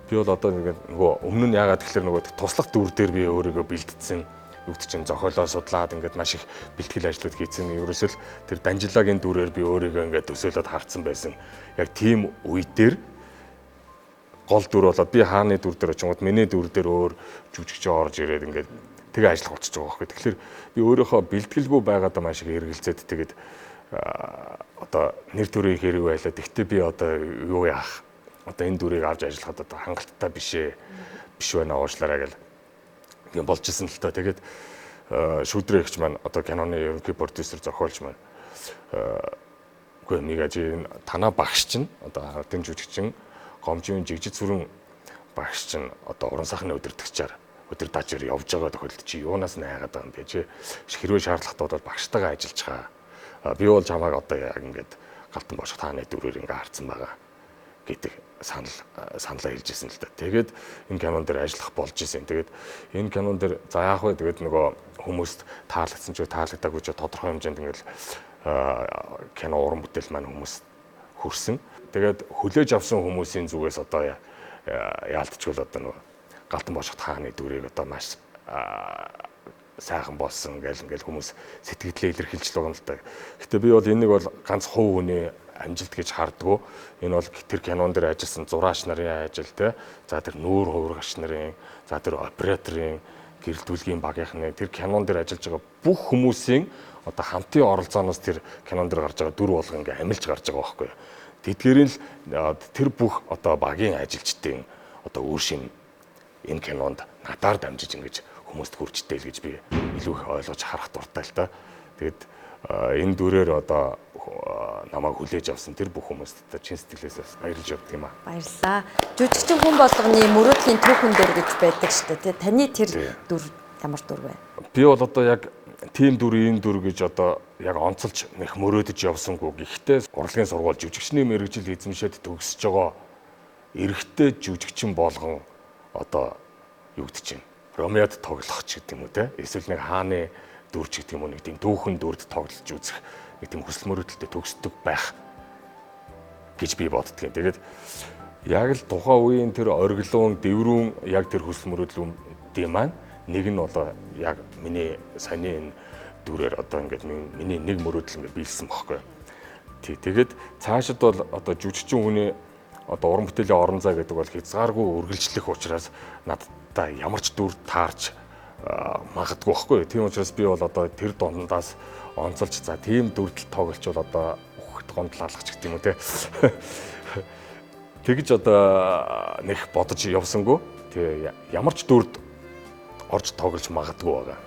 би бол одоо нөгөө өмнө нь яагаад тэгэхээр нөгөө туслах дүр дээр би өөрийгөө бэлтдсэн югт чинь зохиолоо судлаад ингээд маш их бэлтгэл ажлууд хийсэн. Ерөөсөө л тэр Данжилагийн дүрээр би өөрийгөө ингээд төсөөлөд харцсан байсан. Яг тийм үе дээр гол дүр болоод би хааны дүр дээр очингууд миний дүр дээр өөр жүжигч орж ирээд ингээд тэгээ ажиллах болчихж байгаа байхгүй. Тэгэхээр би өөрийнхөө бэлтгэлгүй байгаадаа маш их эргэлзээд тэгээд одоо нэр төрийн хэрэг байлаа. Тэгтээ би одоо юу яах? Одоо энэ дүрийг авч ажиллахад одоо хангалттай биш байна уучлаарай гэл тийм болж исэн л та. Тэгээд шүүдрээ ихч маань одоо киноны ерөнхий продюсер зохиолч маань үгүй Мийгаа чи танаа багш чинь одоо ардын жүжигчин гомжийн жигжид сүрэн багш чинь одоо уран сайхны удирдагчаар өдөр дажир явж байгаа тохиолдолд чи юунаас найгаад байгаа юм бэ? Чи хэрвээ шаардлагатай бол багштайгаа ажиллаж байгаа. Би бол чамайг одоо яг ингээд галтан бошх тааны дүрээр ингээд харсан байгаа гэдэг саналаа хэлжсэн л да. Тэгээд энэ кинон дээр ажиллах болж исэн. Тэгээд энэ кинон дээр за яах вэ? Тэгээд нөгөө хүмүүст таалагдсан ч таалагдаагүй ч тодорхой хэмжээнд ингээд кино уран бүтээл маань хүмүүс хүрсэн. Тэгээд хүлээж авсан хүмүүсийн зүгээс одоо яалтчгүй л одоо нөгөө галтан бошх тааны дүрийг одоо маш сайхан болсон ингээл хүмүүс сэтгэлдээ илэрхийлж байгаа юм л да. Гэтэ би бол энийг бол ганц хувь хүний амжилт гэж хардггүй. Энэ бол тэр кинон дээр ажилласан зураач нарын ажил те. За тэр нүүр хувиргач нарын, за тэр операторын, гэрэл дүлгийн багийнхны тэр кинон дээр ажиллаж байгаа бүх хүмүүсийн одоо хамтын оролцооноос тэр кинон дээр гарч байгаа дүр болго ингээ амилж гарч байгаа байхгүй юу. Тэдгээр нь л тэр бүх одоо багийн ажилчдын одоо үр шим энэ кинонд надаар дамжиж ингэж хүмүүст хүрчтэй л гэж би илүү их ойлгож харах дуртай л та. Тэгээд энэ дүрээр одоо намайг хүлээж авсан тэр бүх хүмүүст чин сэтгэлээс баярлж явдаг юм аа. Баярлалаа. Жүжигчин хүн болгоны мөрөөдлийн түүхэн дүр гэж байдаг шүү дээ. Тэ таны тэр дүр ямар дүр вэ? Би бол одоо яг тийм дүр энэ дүр гэж одоо яг онцолж нэх мөрөөдөж явсангүй. Гэхдээ урлагийн сургууль жүжигчний мэргэжил эзэмшээд төгсөж байгаа эрэгтэй жүжигчин болгон одоо юу гэдэг чинь Ромеод тоглох ч гэдэг юм уу те. Эсвэл нэг хааны дүр ч гэдэг юм уу нэг тийм дүүхэн дүрд тоглож үзэх нэг тийм хүсэл мөрөөдөлтэй төгсдөг байх гэж би боддгийн. Тэгээд яг л тухайн үеийн тэр ориглон, дэврүүн яг тэр хүсэл мөрөөдлүүдийн маань нэг нь бол яг миний саяны энэ дүрээр одоо ингээд миний нэг мөрөөдөл ингээд биелсэн бохоггүй. Тэгээд цаашид бол одоо жүжигчин хүний одоо уран бүтээлийн орон зай гэдэг бол хязгааргүй үргэлжлэх учраас надад ямар ч дүр таарч магадгүй байхгүй. Тийм учраас би бол одоо тэр дундаас онцолж за тийм дүрдэл тоглож бол одоо үхт гомдлалгах гэдэг юм уу те. Тэгж одоо нэх бодож явсангүй. Тэгээ ямар ч дүрд орж тоглож магадгүй байгаа.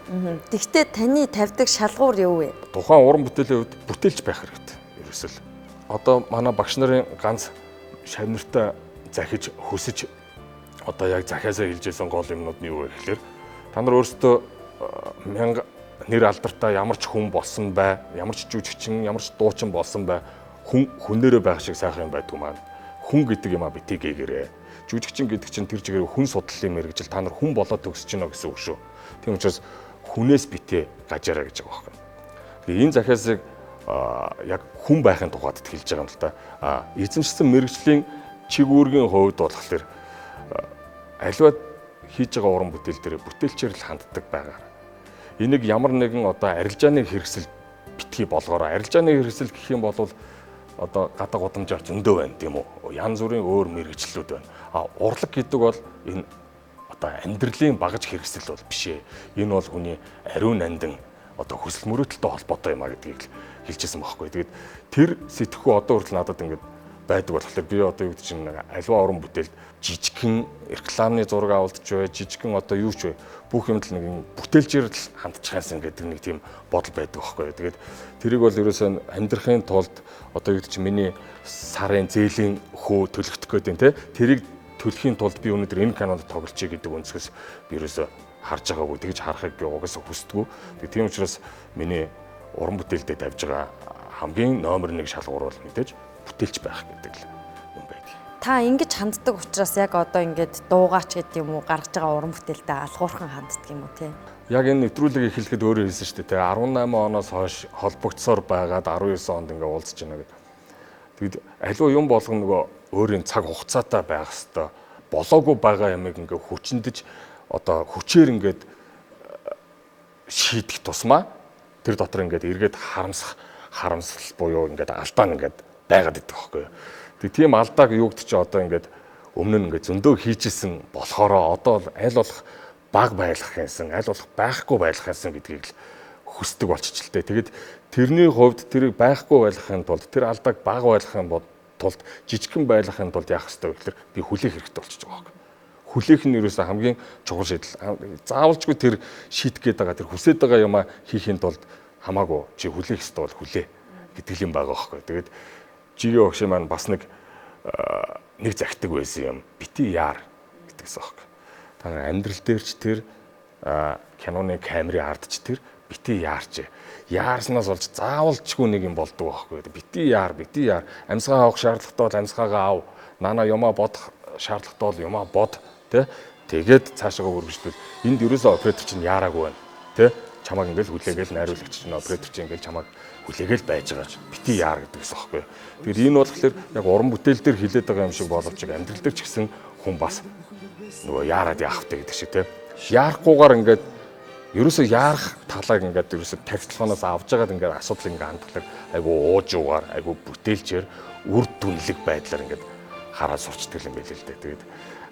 Тэгвэл таны тавьдаг шалгуур юу вэ? Тухайн уран бүтээлийн үед бүтээлч байх хэрэгтэй. Ерөөсөл. Одоо манай багш нарын ганц шавнартай захиж хөсөж одоо яг захиасаа хэлжсэн гол юмнууд нь юу вэ гэхээр та нар өөрсдөө мянга нэр алдартай ямар ч хүн болсон бай, ямар ч жүжигчин, ямар ч дуучин болсон бай, хүнээрээ байх шиг сайхан юм байдгүй маань. Хүн гэдэг юм а битгий гээгээрээ. Жүжигчин гэдэг чинь тэр чигээр хүн судлалын мэргэжил та нар хүн болоод төгсөж гинэ гэсэн үг шүү. Тийм учраас хүнээс битээ гажаараа гэж байгаа байхгүй. Тэгээ энэ захиасыг яг хүн байхын тухайд хэлж байгаа юм л та. Эзэмшсэн мэргэжлийн чиг үүргийн хувьд болохоор аливаа хийж байгаа уран бүтээл дээр бүтээлчээр л ханддаг байгаа. Энийг ямар нэгэн одоо арилжааны хэрэгсэл битгий болгоороо. Арилжааны хэрэгсэл гэх юм бол одоо гадаг удамжаар зөндөө байна тийм үү? Янз бүрийн өөр мэргэжлүүд байна. Урлаг гэдэг бол энэ одоо амьдралын багаж хэрэгсэл бол биш ээ. Энэ бол хүний ариун нандин одоо хүсэл мөрөөдөлтэй холбоотой юм а гэдгийг хэлчихсэн байхгүй. Тэгээд тэр сэтгхүү одоо хүртэл надад ингэж байдаг болохоор би одоо юу гэдэг чинь аливаа уран бүтээлд жижигхэн рекламны зураг авалдж бай, жижигхэн одоо юу ч бай. Бүх юмд л нэг бүтээлчээр л хандчихсан гэдэг нэг тийм бодол байдаг байхгүй. Тэгээд тэрийг бол ерөөсөө амьдрахын тулд одоо юу гэдэг чинь миний сарын зээлийн хөө төлөгдөх гээд байна те. Тэрийг төлөхийн тулд би өнөөдөр энэ кинонд тоглолцъя гэдэг өнцгөөс би ерөөсөө харж байгаагүй. Тэгж харахыг би угаасаа хүсдэггүй. Тийм учраас миний уран бүтээлдээ тавьж байгаа хамгийн номер 1 шалгуур бол мэдээж бүтээлч байх гэдэг л юм байдаг. Та ингэж ханддаг учраас яг одоо ингэж дуугаач гэдэг юм уу гаргаж байгаа уран бүтээлдээ алгуурхан ханддаг юм уу те? яг энэ нэвтрүүлгийг эхлэхэд өөрөө хэлсэн шүү дээ. 18 оноос хойш холбогдсоор байгаад 19 онд ингээ уулзж байна гэдэг. Тэгэд аливаа юм болгоно нөгөө өөрийн цаг хугацаатай байх хэвээр болоогүй байгаа ямыг ингээ хүчнэдэж одоо хүчээр ингээд шийдэх тусмаа тэр дотор ингээд эргээд харамсал буюу ингээд алдаа ингээд байгаад идэх байхгүй юу. Тэг тийм алдааг юугд чи одоо ингээд өмнө нь ингээд зөндөө хийжсэн болохоро одоо аль болох баг байлгах юмсан, аль болох байхгүй байлгах юмсан гэдгийг л хүсдэг болчихлээ. Тэгэд тэрний хувьд тэрийг байхгүй байлгахын тулд тэр алдааг бага байлгахын тулд жижигхэн байлгахын тулд яах ёстой вэ гэхээр би хүлээх хэрэгтэй болчихж байгаа юм. Хүлээх нь ерөөсөө хамгийн чухал шийдэл. Заавалжгүй тэр шийдэх гээд байгаа тэр хүсэж байгаа юмаа хийхин тулд хамаагүй чи хүлээх ёстой бол хүлээ гэдэг юм байгаа байхгүй. Тэгээд жигээ багш маань бас нэг захидаг байсан юм. Бити яар гэдэгсэн байхгүй. Та амьдрал дээр ч тэр киноны камерын ардч тэр бити яарч. Яарснаас болж заавалжгүй нэг юм болдог байхгүй. Бити яар. Амьсгаа авах шаардлагатай бол амьсгаагаа ав. Нана юмаа бодох шаардлагатай бол юмаа бод. Тэгээд цаашаа үргэлжлүүл. Энд ерөөсөө оператор чинь яараагүй байна. Чамаг ингээл хүлээгээл найруулагч чинь оператор чинь ингээл чамаг хүлээгээл байж байгаа ч бити яар гэдэгс аахгүй. Тэгэхээр энэ болохоор яг уран бүтээл дээр хилээд байгаа юм шиг боловч амьдрал дээр ч гэсэн хүн бас нөгөө яарад яахтай гэдэг шиг яарахгүйгээр ингээд ерөөсөө яарах талааг ингээд ерөөсөө тархицлагоноос авж байгаад ингээд асуудал ингээд хандхалаар айгу ууж угаар айгу бүтээлчээр үр дүнлэг байдлаар ингээд хараад сурчдаг юм байл л дээ. Тэгээд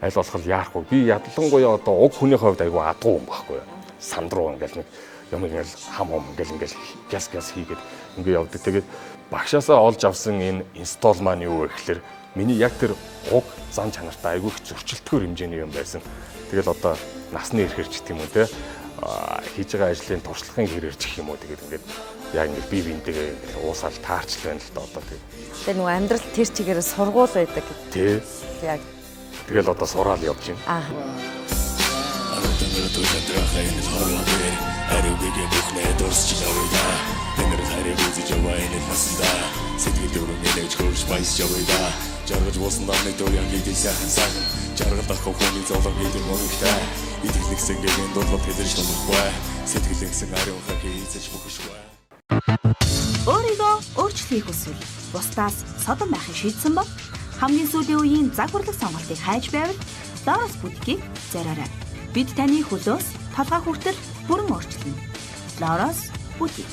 аль болох яарахгүй. Би ядлангуяа одоо уг хүний хувьд айгу адуу юм байхгүй юу. Санд руу ингээд нэг юм ингээл хам ингээл гяс хийгээд ингээ явдаг. Тэгээд багшаасаа олж авсан энэ инстол маань юу вэ гэхээр миний яг тэр уг зан чанартай айгүй их зөрчилдөхөр хэмжээний юм байсан. Тэгэл одоо насны эрхэрч гэх юм уу те хийж байгаа ажлын туршлагын хэрэрч гэх юм уу тэгээд ингээд яг ингээ бие биентэйгээ уусаал таарч байна л да одоо тэгээд. Тэгээ нөгөө амьдрал тэр чигээрээ сургуул байдаг гэдэг. Тий. Яг тэгэл одоо сураал явж байна. Ариугийн бүхнээ дурсч яваа. Тэнэр харийг үзэж яваа энэ насанда. Сэтгэл дөрөнгөний хөрш баяс яваа. Жаргаж болсон намны дөрөв хийдий сайхан. Жаргал дах хүний зовлон хийдэг мөнхтэй. Итгэлэгсэн гэн дурлал хэлж томхгүй. Сэтгэлэгсэн ариун хаг хийцэж бүхэшгүй. Өөрийгөө өөрчлөхийг хүсвэл бусдаас содон байхыг шийдсэн бол хамгийн сүүлийн үеийн загварлаг сонголтыг хайж байвал доороос бүдгийг зараарай. Бид таны хөлөөс толгой хүртэл бүрэн өөрчлөнө. Лорос бүдгийг.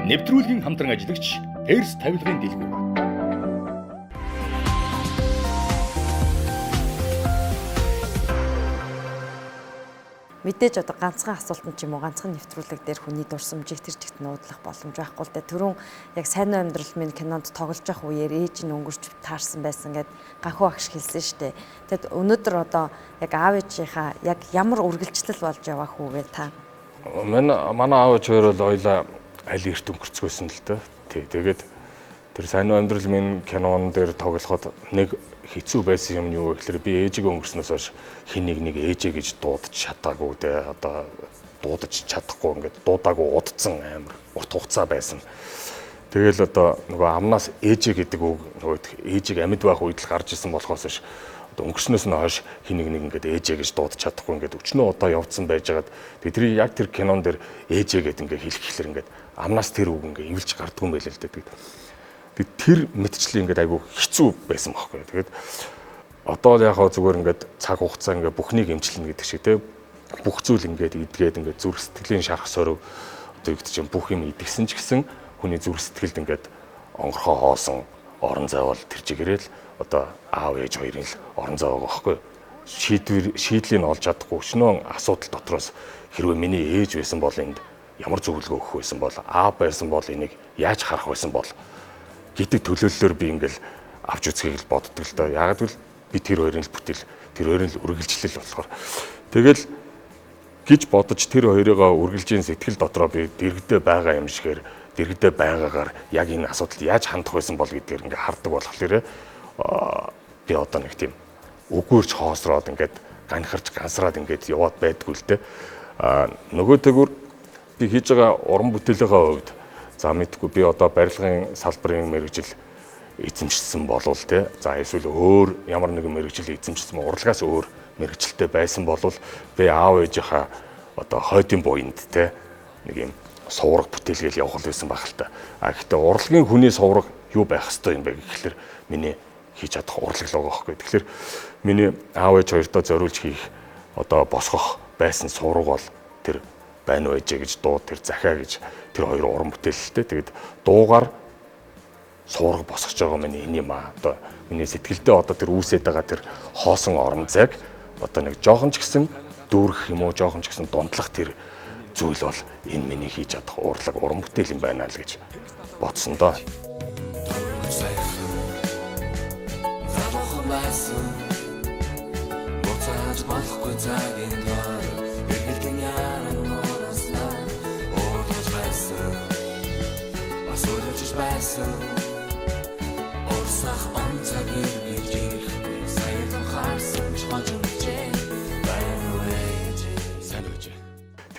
Нэвтрүүлгийн хамтран ажиллагч Перс тавилгын дэлгүүр. Мэдээж одоо ганцхан асуултанд ч юм уу ганцхан нэвтрүүлэг дээр хүний дурсамжийг тэр чигт нуудлах боломж байхгүй л дээ. Түрүүн яг сайн амьдрал минь кинонд тоглож явах үеэр ээж нь өнгөрч таарсан байсан гэд ганхуу агш хэлсэн штэ. Тэгэд өнөөдөр одоо яг аав ээжийнхаа яг ямар үргэлжлэл болж явах үгээ та? Манай аав ээж хоёр бол ойлаа аль эрт өнгөрцгөөсөн л дээ. Тэгээд тэр сайн амьдрал минь кинон дээр тоглоход нэг хэцүү байсан юм юу гэхээр би ээжигээ өнгөрснөөс хойш хин нэг ээжээ гэж дуудаж чадаагүй те одоо дуудаж чадахгүй ингээд дуудаагүй удцсан амар урт хугацаа байсан. Тэгэл одоо нөгөө амнаас ээжээ гэдэг үг нөгөө ээжийг амьд байх үед л гарч исэн болохоос ш одоо өнгөрснөөс нь хойш хин нэг ингээд ээжээ гэж дуудаж чадахгүй ингээд өчнөө одоо явцсан байжгаад тэдний яг тэр кинон дээр ээжээ гэдэг ингээд хэлэх гэхэлэр ингээд амнаас тэр үг ингээд эвэлж гардгүй юм байл л дээ. Тэр мэтчлээ ингээд айгүй хэцүү байсан байхгүй. Тэгээд одоо л яг зүгээр ингээд цаг хугацаа ингээд бүхнийг эмчилнэ гэдэг шиг те бүх зүйл ингээд идгээд ингээд зүрх сэтгэлийн шарах сорив одоо гэдэг чинь бүх юм идэгсэн ч гэсэн хүний зүрх сэтгэлд ингээд онгорхоо хоосон орон зай бол тэр чигээрээ л одоо аав ээж хоёрын л орон зай байгаа байхгүй. Шийдлийг олж чадахгүй өчнөө асуудал дотроос хэрвээ миний ээж байсан бол энд ямар зөвлөгөө өгөх байсан бол аав байсан бол энийг яаж харах байсан бол гэдэг төлөөллөөр би ингээл авч үзхийг л боддог л доо. Яг л би тэр хоёрын л бүтээл, тэр хоёрын л үргэлжлэл болохоор. Тэгэл гэж бодож тэр хоёрыгоо үргэлжийн сэтгэл дотроо би дэрэгдээ байгаа юм шигээр дэрэгдээ байгаагаар яг энэ асуудалд яаж хандах байсан бол гэдгээр ингээ хардаг болохоор би одоо нэг тийм үгүйрч хоосроод ингээд ганхарч гансраад ингээд яваад байдгүй л дээ. Нөгөө төгөр би хийж байгаа уран бүтээлийнхээ хувьд за мэдгүй би одоо барилгын салбарын мэргэжил эзэмшсэн болвол те за эсвэл өөр ямар нэгэн мэргэжил эзэмшсэн урлагаас өөр мэрэгчлээ байсан бол би аав ээжийнхаа одоо хойдын буйнд те нэг юм сувраг бүтээлгээл явах байсан байх л та. А гэхдээ урлагийн хүний сувраг юу байх хэвээр юм бэ гэхэлэр миний хийж чадах урлаг л байгаа байхгүй. Тэгэхээр миний аав ээж хоёртоо зориулж хийх одоо босгох байсан сувраг бол тэр байна байж гэж дуу тэр захиа гэж тэр хоёр уран бүтээлтэй. Тэгээд дуугаар сувраг босгож байгаа миний энэ юм аа. Одоо миний сэтгэлдээ одоо тэр үүсээд байгаа тэр хоосон орон зайг одоо нэг жоохон ч гэсэн дүүрэх юм уу, жоохон ч гэсэн дундлах тэр зүйл бол энэ миний хийж чадах урлаг уран бүтээл юм байна л гэж бодсон доо.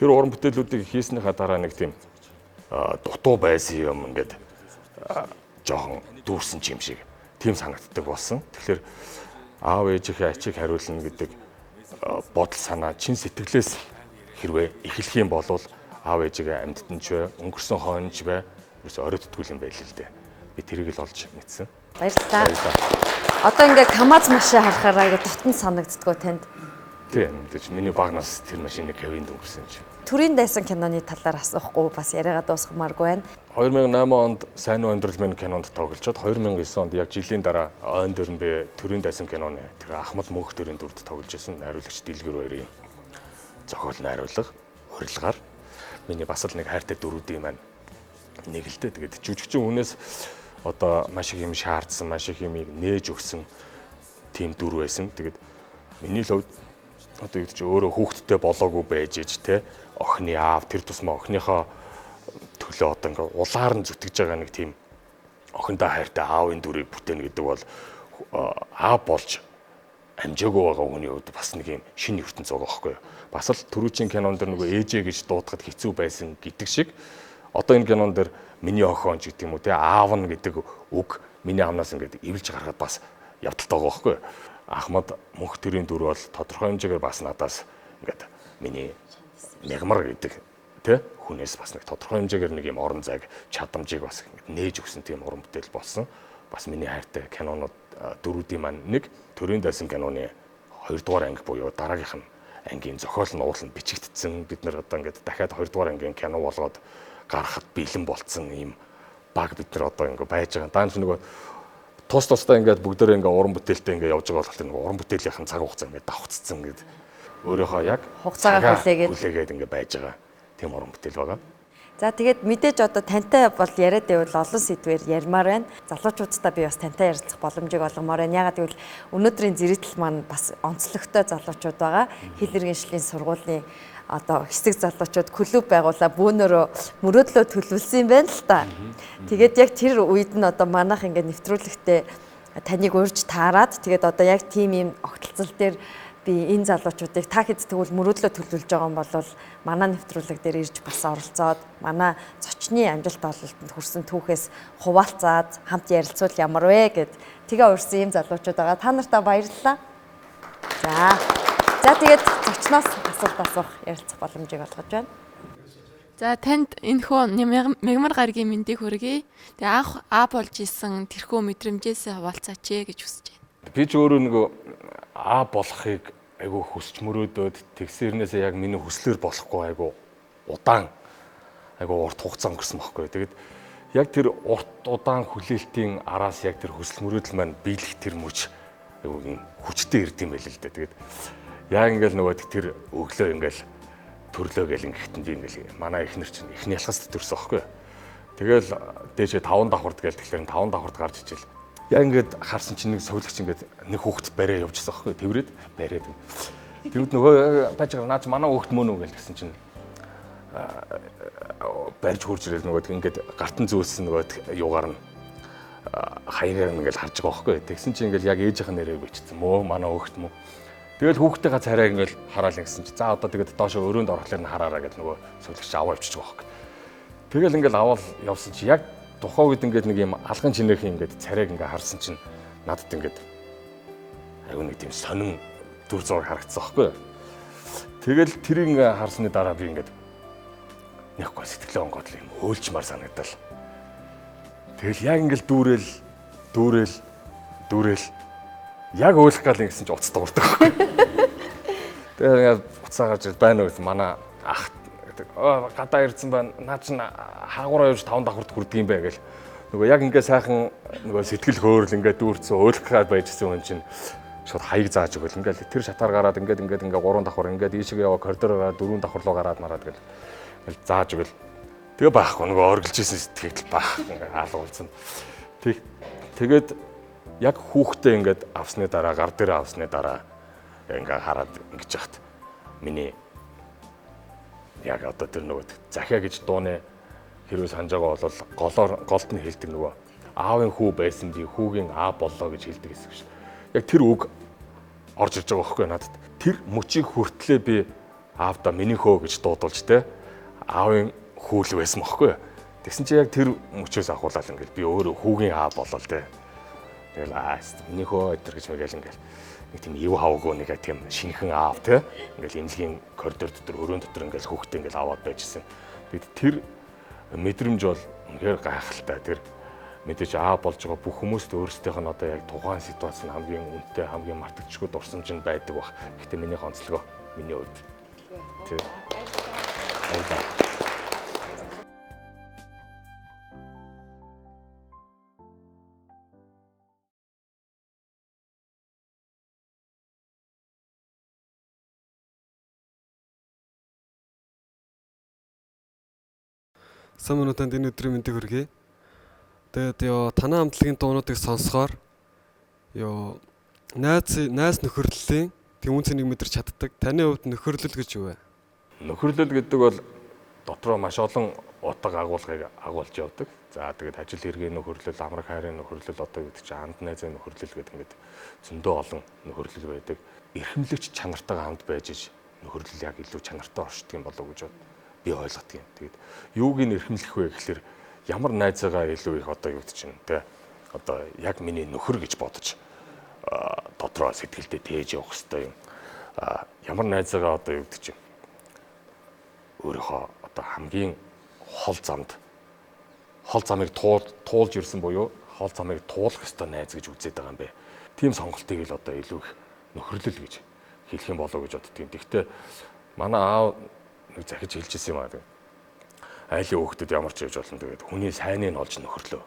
Тэр уран бүтээлүүдийг хийснийхаа дараа нэг тийм дутуу байсан юм ингээд жоохон дүүрсэн юм шиг тийм санагддаг болсон. Тэгэхээр аав ээжийнхээ ачийг хариулна гэдэг бодол санаа чин сэтгэлээс хэрвээ эхлэх юм бол аав ээжигээ амьдтан ч бай, өнгөрсөн хойноч бай, ерөөсөй оройтдгүй юм байл л дээ. Би тэрийг л олж мэдсэн. Баярлалаа. Одоо ингээд КАМАЗ машин харахаар айгу дотн санагддгоо танд. Тийм мэдээж миний баг нас тэр машиныг кавинд өнгөрсөн чинь. Төрийн дайсан киноны талаар асуухгүй бас яриагаа дуусгамааргүй байна. 2008 онд Сайн уу амьдрал минь кинонд тоглолцоод 2009 онд яг жилийн дараа ойн дээр нь би Төрийн дайсан киноны тэр Ахмад мөнх төрийн дүрд тоглож байсан найруулагч Дэлгэр баярын зохиол найруулга урилгаар миний бас л нэг хайртай дөрүүдийн маань нэг л дээ. Тэгээд жүжигчин хүнээс одоо маш их юм шаардсан, маш их юмыг нээж өгсөн тийм дүр байсан. Тэгээд миний л одоо юу гэж өөрөө хүүхдтэй болоогүй байж ээж те охины аав тэр тусмаа охиныхоо төлөө одоо ингээ улаар нь зүтгэж байгаа нэг тийм охиндоо хайртай аавын дүрийг бүтээнэ гэдэг бол аав болж амжаагүй байгаа хүний хувьд бас нэг юм шинэ ертөнц байгаа байхгүй юу. Бас л түрүүчийн кинон дэр нөгөө ээжээ гэж дуудахад хэцүү байсан гэдэг шиг одоо энэ кинон дэр миний охин ч гэдэг юм уу те аав нь гэдэг үг миний амнаас ингээд ивэлж гаргаад бас явдалтай байгаа байхгүй юу. Ахмад мөнх төрийн дүр бол тодорхой хэмжээгээр бас надаас ингээд миний М.Мягмар гэдэг тий хүнээс бас нэг тодорхой хэмжээгээр нэг юм орон зайг чадамжийг бас ингээд нээж өгсөн тийм уран бүтээл болсон. Бас миний хайртай кинонууд дөрүүдийн маань нэг Төрийн дайсан киноны 2 дугаар анги буюу дараагийнх нь ангийн зохиол нь ууланд бичигдсэн. Бид нэр одоо ингээд дахиад 2 дугаар ангийн кино болгоод гаргахад бэлэн болцсон юм баг бид нар одоо ингээд байж байгаа. Даанч нөгөө тус тустай ингээд бүгдээрээ ингээд уран бүтээлтэй ингээд явж байгаа болохоор нэг уран бүтээлийнхэн цаг хугацаа ингээд давхцсан гэдэг өөрийнхөө яг хугацаагаа хүлээгээд ингээд байж байгаа тийм уран бүтээл байгаа. За тэгээд мэдээж одоо тантай бол яриад байвал олон сэдвээр ярмаар байна. Залуучуудтай би бас тантай ярилцах боломжийг олгомоор байна. Ягаад гэвэл өнөөдрийн зэрэгтэл маань бас онцлогтой залуучууд байгаа. Хил иргэншлийн сургуулийн одоо хэсэг залуучууд клуб байгуулаа бөөнөрөө мөрөөдлөө төлөвлөсөн юм байна л та. Тэгээд яг тэр үед нь одоо манайх ингээд нэвтрүүлэгтээ таныг урьж таарад тэгээд одоо яг тийм юм огтлцол дээр би энэ залуучуудыг та хэд тэгвэл мөрөөдлөө төлөвлөж байгаа юм бол манай нэвтрүүлэг дээр ирж бас оролцоод манай зочны амжилт ололтод хүрсэн түүхээс хуваалцаад хамт ярилцвал ямар вэ гэд тэгээ урьсан юм залуучууд байгаа. Та нартаа баярлалаа. За тэгээд зочноос асуулт асуух ярилцах боломжийг олгож байна. За танд энэхүү М.Мягмар гаргийн мэндийг хүргэе. Тэгээ анх болж исэн тэрхүү мэдрэмжээс хуваалцаач гэж хүсэж байна. Би ч өөрөө нөгөө болохыг айгүй хүсч мөрөөдөөд тэгсэрнээсээ яг миний хүслээр болохгүй айгүй удаан айгүй урт хугацаа өнгөрсөн байхгүй. Тэгээд яг тэр урт удаан хүлээлтийн араас яг тэр хүсэл мөрөөдөл маань биелэх тэр мөч айгүй хүчтэй ирд юм байл л дээ. Тэгээд яг ингээл нөгөө тэр өглөө ингээл төрлөө гэл ингэхтэн би ингээл манай эхнэр чинь эхний ялхас төрсөн байхгүй. Тэгэл дээшээ 5 давхарт гээл тэгэхээр 5 давхарт гарч ичил. Яг ингээд харсан чинь нэг сувлагч ингээд нэг хүүхэд бариа явжсан байхгүй тэрвэрэд бариад. Тэгвэл нөгөө бажгаа наач манай хүүхэд мөн үү гэсэн чинь барьж хурж ирэл нөгөө ингээд гартан зөөссөн нөгөө юугаар нь хаягаар ингээд харж байгаа байхгүй. Тэгсэн чинь ингээд яг ээжийнх нь нэрээ бичсэн мөө манай хүүхэд мөн. Тэгэл хүүхдтэйгээ царай ингээд хараал гэсэн чинь за одоо тэгээд доошо өрөөнд орохлоор нь хараараа гэдэг нөгөө сувлагч аваа явчихж байгаа байхгүй. Тэгэл ингээд аваад явсан чинь яг тухайн үед ингээд нэг юм алган чинээхэн ингээд царайг ингээд харсан чинь надад ингээд аюу нэг тийм сонин дүр зураг харагдсан байхгүй юу. Тэгэл тэрийг ингээ харсны дараа би ингээд нэхгүй сэтгэлээ онгоод л юм хөөлчмар санагдал. Тэгэл яг ингээл дүүрэл яг өөлөх гал ингэсэн чи уцад дуурдаг байхгүй. Тэгээ ингээд уцаа гарч байна уу гэсэн манай ах гэдэг. Гадаа ирсэн байна. Наа чин хаагуур явж 5 давхарт хүрдэг юм бэ гэл. Нөгөө яг ингээ сайхан нөгөө сэтгэл хөөрөл ингээ дүүрцэн өөлөх гал байжсэн хүн чинь шууд хаяг зааж өгөл ингээл тэр шатаар гараад ингээ 3 давхар ингээ ийшээ яваа коридороо 4 давхар руу гараад мараад гэл зааж өгөл. Тэгээ баахгүй нөгөө оргилж исэн сэтгэл баах ингээ хаалгуулсан. Тэгээд яг хүүхдээ ингээд авсны дараа гар дээр авсны дараа ингээ хараад ингэж яхад миний яг одоо тэр нөгөө захиа гэж дууны хэрвээ санаж байгаа бол голд нь хэлдэг нөгөө аавын хүү байсан би хүүгийн аав боллоо гэж хэлдэг гэсэн шүү. Яг тэр үг орж ирж байгаа байхгүй надад. Тэр мөчийг хүртлээ би аавда миний хөө гэж дуудулж те аавын хүүл байсан байхгүй. Тэгсэн чи яг тэр мөчөөс ахуулаад ингээл би өөрөө хүүгийн аав болол те. Тэгэл миний хөө өдр гэж мэгэл ингээл нэг тийм ив хаваагүй нэг тийм шинхэн аав те ингээл эмнэлгийн коридор дотор өрөөнд дотор ингээл хүүхдээ ингээл аваад байжсэн. Тэгэд тэр мэдрэмж бол үнэхээр гайхалтай. Тэр мэдээж аав болж байгаа бүх хүмүүст өөрсдийнх нь одоо яг тухайн ситуац нь хамгийн үнэтэй, хамгийн мартагдчихгүй дурсамж нь байдаг бах. Гэхдээ миний онцлогоо миний хувьд. Тэг. Сайн минутанд энэ өдрийн мэндийг хүргэе. Тэгээд танай хамтлагийн дуунуудыг сонсохоор найз нөхөрлөлийн тэвүүн цэнийг мэдэрч чаддаг. Таны хувьд нөхөрлөл гэж юу вэ? Нөхөрлөл гэдэг бол дотроо маш олон утга агуулгыг агуулж явдаг. За тэгээд ажил хэргийн нөхөрлөл, амрах хайрын нөхөрлөл одоо гэдэг чинь анд найзын нөхөрлөл гэдэг ингээд зөндөө олон нөхөрлөл байдаг. Эрхэмлэгч чанартайгаа хамт байж нөхөрлөл яг илүү чанартай оршдог юм болов уу гэж би ойлгодог юм. Тэгээд юуг нь эрхэмлэх вэ гэхэлэр ямар найзаагаа илүү их одоо юу гэдэг чинь те одоо яг миний нөхөр гэж бодож дотроо сэтгэлдээ тээж явах хэрэгтэй юм. Ямар найзаагаа одоо юу гэдэг чинь өөрийнхөө одоо хамгийн хол замыг туулж ирсэн буюу хол замыг туулах ёстой найз гэж үзээд байгаа юм бэ. Тийм сонголтыг л одоо илүү их нөхөрлөл гэж хэлэх юм болов уу гэж боддог юм. Гэхдээ манай аав нэг захиж хэлжсэн юм аа. Айлын хүүхдэд ямар ч хийж болно тэгээд хүний сайныг олж нөхөрлөө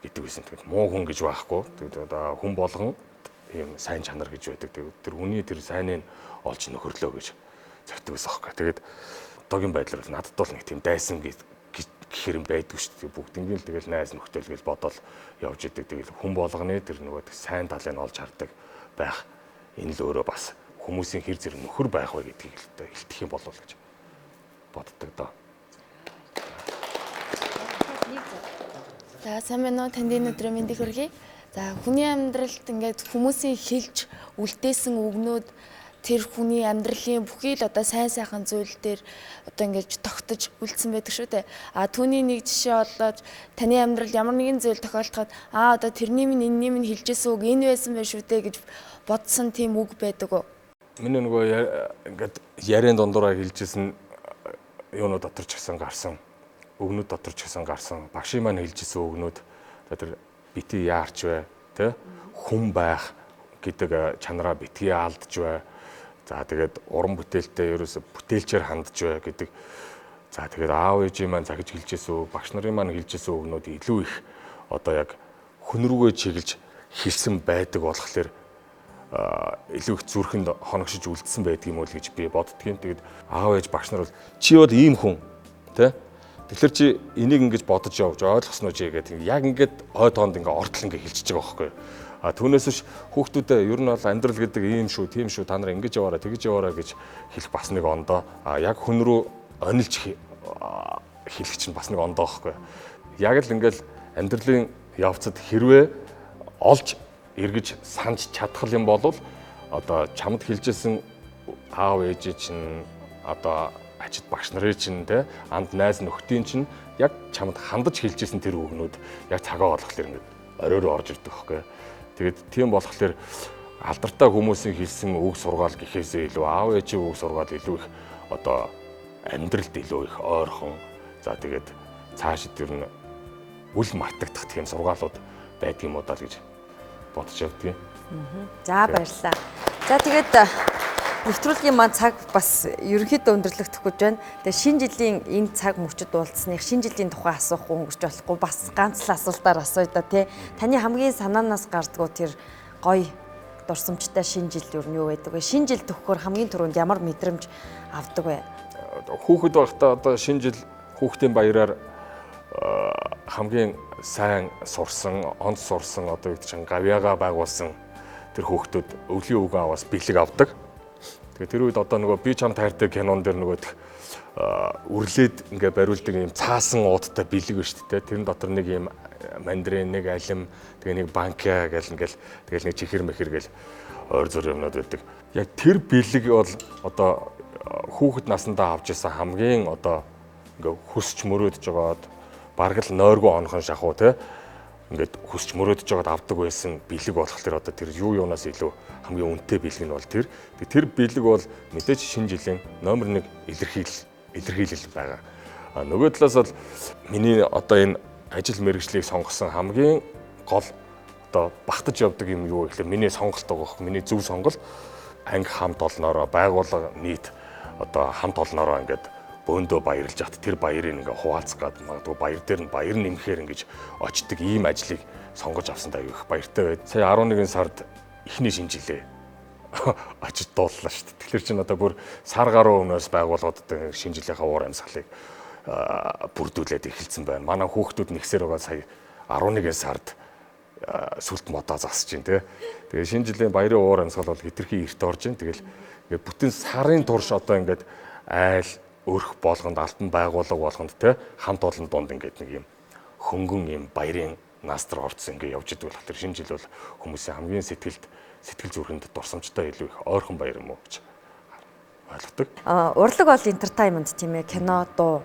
гэдэг байсан. Тэгээд муу хүн гэж байхгүй. Тэгээд одоо хүн болгон ийм сайн чанар гэж байдаг. Тэгээд тэр хүний тэр сайныг олж нөхөрлөө гэж зөвтөг байсан хөөхгүй. Тэгээд одоогийн байдлаар надад бол нэг тийм дайсан гэхэр юм байдгүй шүү дээ. Бүгднийг л тэгэл найз нөхдөл гэж бодоод явж идэг. Тэгэл хүн болгоны тэр нөгөө сайн талыг олж хардаг байх. Энэ л өөрөө бас хүмүүсийн хэр зэрэг нөхөр байх вэ гэдгийг хэлтэх юм болов гэж боддог доо. За сайн байна уу? Танд энэ өдрийн мэндийг хүргэе. За хүний амьдралд ингээд хүмүүсийн хэлж үлдээсэн үгнүүд тэр хүний амьдралын бүхий л одоо сайн сайхан зүйл дээр одоо ингээд тогтож үлдсэн байдаг шүү дээ. Түүний нэг жишээ болоод таны амьдрал ямар нэгэн зүйл тохиолдоход одоо тэрний минь энэний минь хэлжсэн үг энэ байсан байх шүү дээ гэж бодсон тийм үг байдаг уу? Миний нөгөө ингээд ярийн дундуура хэлжсэн юунууд дотор ч гэсэн гарсан. Өгнүүд дотор ч гэсэн гарсан. Багшийн маань хэлжсэн өгнүүд тэр бити яарч вэ, тэ? Хүн байх гэдэг чанараа битгий алдж вэ. За тэгээд уран бүтээлтэй ерөөсө бүтээлчээр хандж вэ гэдэг. За тэгээд аав ээжийн маань захиж хэлжсэн үг, багш нарын маань хэлжсэн өгнүүд илүү их одоо яг хүн рүүгээ чиглэж хэлсэн байдаг болохоор илүү их зүрхэнд хоногшиж үлдсэн байдаг юм уу гэж би боддгийн. Тэгээд аав ээж багш нар бол чи бол ийм хүн, тэ? Тэгэхээр чи энийг ингэж бодож явж ойлгосноо чи гэдэг яг ингээд ой тоонд ингээ ортол ингээ хэлчихэж байгаа байхгүй юу. Түүнээс биш хүүхдүүдэд ер нь бол амьдрал гэдэг ийм шүү, тийм шүү, та нар ингэж яваараа, тэгэж яваараа гэж хэлэх бас нэг ондоо. Яг хүн рүү онилж хэлэх чинь бас нэг ондоо байхгүй юу. Яг л ингээл амьдралын явцад хэрвээ олж эргэж санаж чадхал юм бол одоо чамд хэлжсэн аав ээж чинь одоо ажид багш нарын чинь те анд найз нөхдийн чинь яг чамд хандаж хэлжсэн тэр үгнүүд яг цагаа олохлоор ингээд орой руу орж ирдэг байхгүй. Тэгээд тийм болохоор алдартай хүмүүсийн хэлсэн үг сургаал гэхээсээ илүү аав ээжийн үг сургаал илүү их одоо амьдралд илүү их ойрхон. За тэгээд цаашид ер нь үл мартагдах тийм сургаалууд байдаг юм уу даа гэж бодож явдгийг. За баярлалаа. За тэгээд нэвтрүүлгийн маань цаг бас ерөнхийдөө өндөрлөгдөхгүй байна. Тэгээд шинэ жилийн энэ цаг мөчид уулзсных шинэ жилийн тухай асуухгүй өнгөрч болохгүй бас ганц л асуултаар асууя да тий. Таны хамгийн санаанаас гардгуу тэр гоё дурсамжтай шинэ жил юу байдаг вэ? Шинэ жил төгөхөөр хамгийн түрүүнд ямар мэдрэмж авдаг вэ? Хүүхэд байхдаа одоо шинэ жил хүүхдийн баяраар хамгийн сайн сурсан, онц сурсан одоо юу гэж гавьяага байгуулсан тэр хүүхдүүд өвлийн үгэн аваас бэлэг авдаг. Тэгээ тэр үед одоо нөгөө би чам тайртай кинон дээр нөгөө үрлээд ингээ бариулдаг юм цаасан уудтай бэлэг ба шүү дээ. Тэрэн дотор нэг юм мандрин, нэг алим, тэгээ нэг банкя гэл ингээл тэгэл нэг чихэр мэхэр гэл ойр зур юмнууд байдаг. Яг тэр бэлэг бол одоо хүүхэд насндаа авч исэн хамгийн одоо ингээ хүсч мөрөөдөж байгаад бараг л нойргүй онохон шахуу те ингээд хүсч мөрөөдөж байгаад авдаг байсан бэлэг болох тэр одоо тэр юу юунаас илүү хамгийн үнэтэй бэлэг нь бол тэр бэлэг бол мэдээж шинэ жилийн номер 1 илэрхийлэл байгаа. Нөгөө талаас бол миний одоо энэ ажил мэргэжлийг сонгосон хамгийн гол одоо багтаж явдаг юм юу гэхэлээ миний сонголт байгаа. Миний зөв сонголт анги хамт олноороо байгууллага нийт одоо хамт олноороо ингээд бөөндөө баярлж хат тэр баярыг ингээ хуваалцах гад магадгүй баяр дээр нь баяр нэмэхээр ингэж очдөг ийм ажлыг сонгож авсандаа аюу их баяртай байд. Сая 11 сард эхний шинэ жилээ очиж дууллаа шүү дээ. Тэгэхээр чинь одоо бүр сар гаруй өмнөөс байгууллагууд шинэ жилийнхаа уур амьсгалыг бүрдүүлээд эхэлсэн байна. Манай хүүхдүүд нэгсээр байгаа сая 11 сард сүлт модоо засаж байна те. Тэгээ шинэ жилийн баярын уур амьсгал бол хэтэрхий эрт орж байна. Тэгэл бүтэн сарын турш одоо ингээд айл өрх болгонд алтан байгууллага болгонд те хамт олон донд ингээд нэг юм хөнгөн юм баярын настар орцсон ингээд явж идэг болох. Тэр шинэ жил бол хүмүүсийн хамгийн сэтгэл зүрхэнд дурсамжтай илүү их ойрхон баяр юм уу гэж ойлгодог. Урлаг бол entertainment тийм ээ, кино, дуу.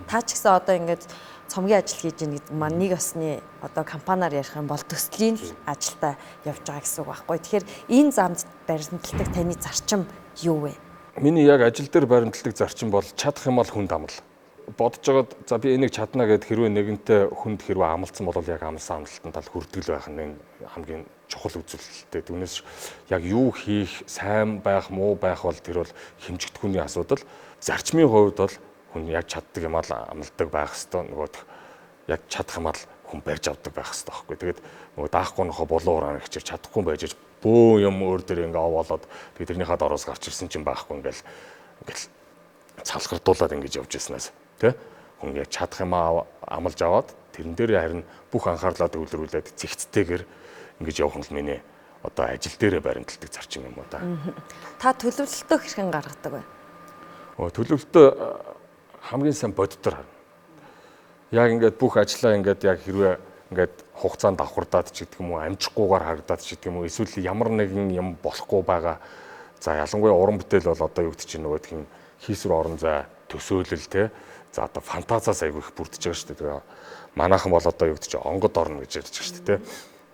Та ч гэсэн одоо ингээд цомгийн ажил хийж байгаа гэдэг маань нэг осны одоо компаниар ярих юм бол төслийн ажилдаа явж байгаа гэсэн үг байхгүй. Тэгэхээр энэ замд баримтлагдаг таны зарчим юу вэ? Миний яг ажил дээр баримтлагдаг зарчим бол чадах юм бол хүнд амл. Бодож байгаад за би энийг чадна гэд хэрвээ нэгэнтээ хүнд хэрвээ амлцсан бол яг амлсан амлалтанд тал хүрдэл байх нь хамгийн чухал үзүүлэлттэй. Түүнээс яг юу хийх, сайн байх, муу байх бол тэр бол хэмжигдэхүүний асуудал. Зарчмын хувьд бол хүн яг чаддаг юм ал амлдаг байх хэвээр нөгөө яг чадах юм ал хүн барьж авдаг байх хэвээр байхгүй. Тэгээд нөгөө даахгүй нөхө болоо ураа хичээр чадахгүй байж бөө юм өөр дээр ингээ овоолоод тэгээд тэрнийхээ дороос гарч ирсэн чинь байхгүй ингээл цалхардуулаад ингэж явж яснаас тий хүн яг чадах юм амлаж аваад тэрэн дээр харин бүх анхаарлаа төвлөрүүлээд цэгцтэйгээр ингэж явах нь л миний одоо ажил дээрээ баримтлагдаг зарчим юм уу да. Та төлөвлөлтөө хэрхэн гаргадаг вэ? Төлөвлөлтөө хамгийн сайн боддоор харна. Яг ингээд бүх ажлаа ингээд яг хэрвээ ингээд хугацаанд давхардаад ч гэдэг юм уу амжихгүйгээр харагдаад ч гэдэг юм уу эсвэл ямар нэгэн юм болохгүй байгаа. За ялангуяа уран бүтээл бол одоо юу гэдэг чинь нөгөө тийм хийсвэр орон зай төсөөлөл те. За одоо фантазиас айгүй их бүрдэж байгаа шүү дээ. Тэгээ манайхан бол одоо юу гэдэг чинь онгод орно гэж ярьж байгаа шүү дээ те.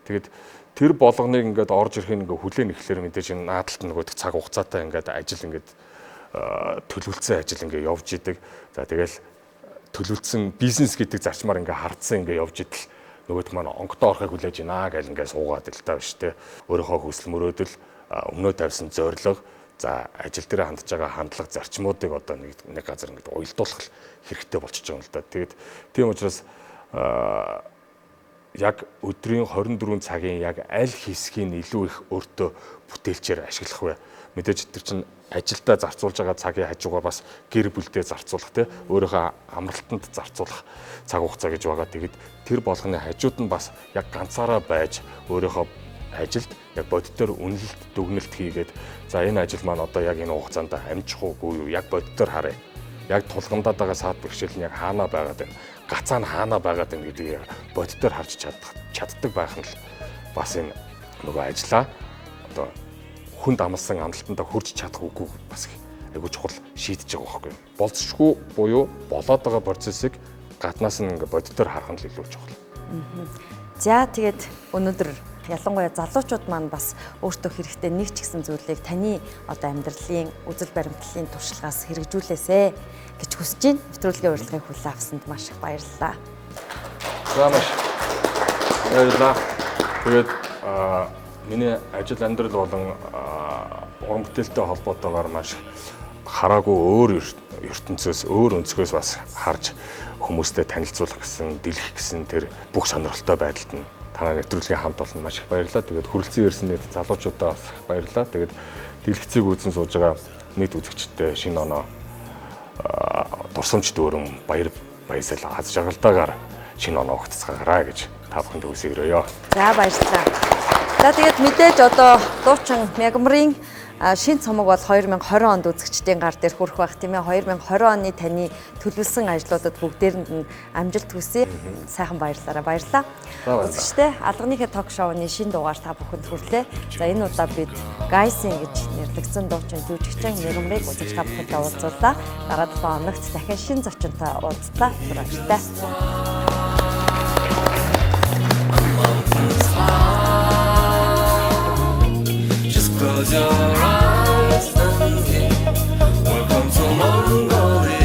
Тэгээд тэр болгоныг ингээд орж ирэхин ингээд хүлээн ихлээр мэдээж энэ наадалт нөгөө цаг хугацаатай ингээд ажил ингээд төлөвлөсөн ажил ингээд явж идэг. За тэгэл төлөвлөсөн бизнес гэдэг зарчмаар ингээд хардсан ингээд явж идэл нөгөөд маань онгодоо орохыг хүлээж байна гэл ингээд суугаад л таа биш те. Өөрийнхөө хүсэл мөрөөдөл өмнөө тавьсан зорилго за ажил дээр хандж байгаа хандлага зарчмуудыг одоо нэг газар ингээд уялдуулах хэрэгтэй болчихж байгаа юм л да. Тэгээд тийм учраас яг өдрийн 24 цагийн яг аль хэсгийг илүү их өөртөө бүтээлчээр ашиглах вэ? Мэдээж тэр чинь ажилдаа зарцуулж байгаа цагийн хажуугаар бас гэр бүлдээ зарцуулах те өөрийнхөө амралтанд зарцуулах цаг хугацаа гэж байгаа. Тэгээд тэр болгоны хажууд нь бас яг ганцаараа байж өөрийнхөө ажилд яг бодитоор үнэлэлт дүгнэлт хийгээд за энэ ажил маань одоо яг энэ хугацаанд амжих уугүй юу яг бодитоор харъя. Яг тулгамдаад байгаа саад бэрхшээл нь яг хаана байгаад байна. Гацаа нь хаана байгаад байна гэдгийг бодитоор харж чаддаг байх нь л бас энэ нөгөө ажлаа одоо хүнд амлсан амлалтандаа хүрч чадах үгүй бас айгүй чухал шийдэж байгаа байхгүй. Болцшгүй буюу болоод байгаа процессыг гаднаас нь ингээ бодитоор харах нь л илүү чухал. За тэгээд өнөөдөр ялангуяа залуучууд маань бас өөртөө хэрэгтэй нэг ч гэсэн зүйлийг таны одоо амьдралын үзэл баримтлалын туршлагаас хэрэгжүүлээсэй гэж хүсэж байна. Нэвтрүүлгийн урилгыг хүлээн авсанд маш их баярлалаа. За маш баярлалаа. Тэгээд миний ажил амьдрал болон уран бүтээлтэй холбоотойгоор маш хараагүй өөр ертөнцөөс өөр өнцгөөс бас харж хүмүүстэй танилцуулах гэсэн, дэлгэх гэсэн тэр бүх сонирхолтой байдалд нь танай нэвтрүүлгийн хамт олон маш их баярлалаа. Тэгээд хүрэлцэн ирсэн нийт залуучуудаа бас баярлалаа. Тэгээд дэлгэцийг үзэн сууж байгаа нийт үзэгчдтэй шинэ оноо дурсамж дүүрэн баяр баясгал аз жаргалтайгаар шинэ оноо ухацгаарай гэж та бүхэнд хүсэе. За баярлалаа. За тэгээд мэдээж одоо дуучин Мягмарын шинэ цомог бол 2020 онд үзэгчдийн гар дээр хүрэх байх тийм ээ. 2020 оны таны төлөвлөсөн ажлуудад бүгдээрэнд нь амжилт хүсье. Сайхан баярлалаа. Баярлалаа. Үзэгчдээ Алганыхээ ток шоуны шинэ дугаар та бүхэнд хүрлээ. За энэ удаа бид Гайсын гэж нэрлэгдсэн дуучин жүжигчин Мягмарыг үзэж та бүхэндээ уулзууллаа. Дараа 7 хоногт дахин шинэ зочинтой уулзлаа. Баярлалаа. Close your eyes and think, welcome to Mongolia.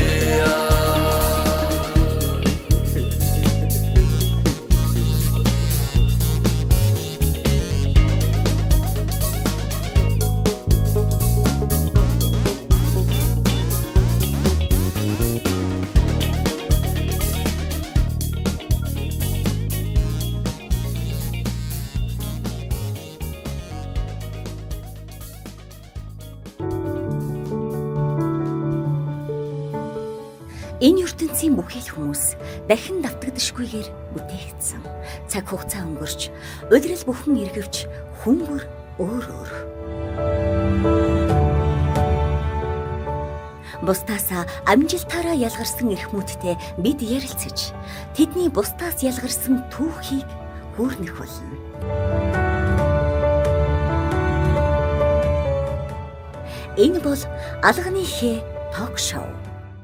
Энэ ертөнцийн бүхий л хүмүүс дахин давтагдашгүйгээр бүтээгдсэн. Цаг хугацаа өнгөрч, улирал бүхэн эргэвч, хүн бүр өөр өөр. Бусдаас амжилтаараа ялгарсан эрхмүүдтэй бид ярилцаж, тэдний бусдаас ялгарсан түүхийг хүүрнэх болно. Энэ бол Алганыхээ ток шоу.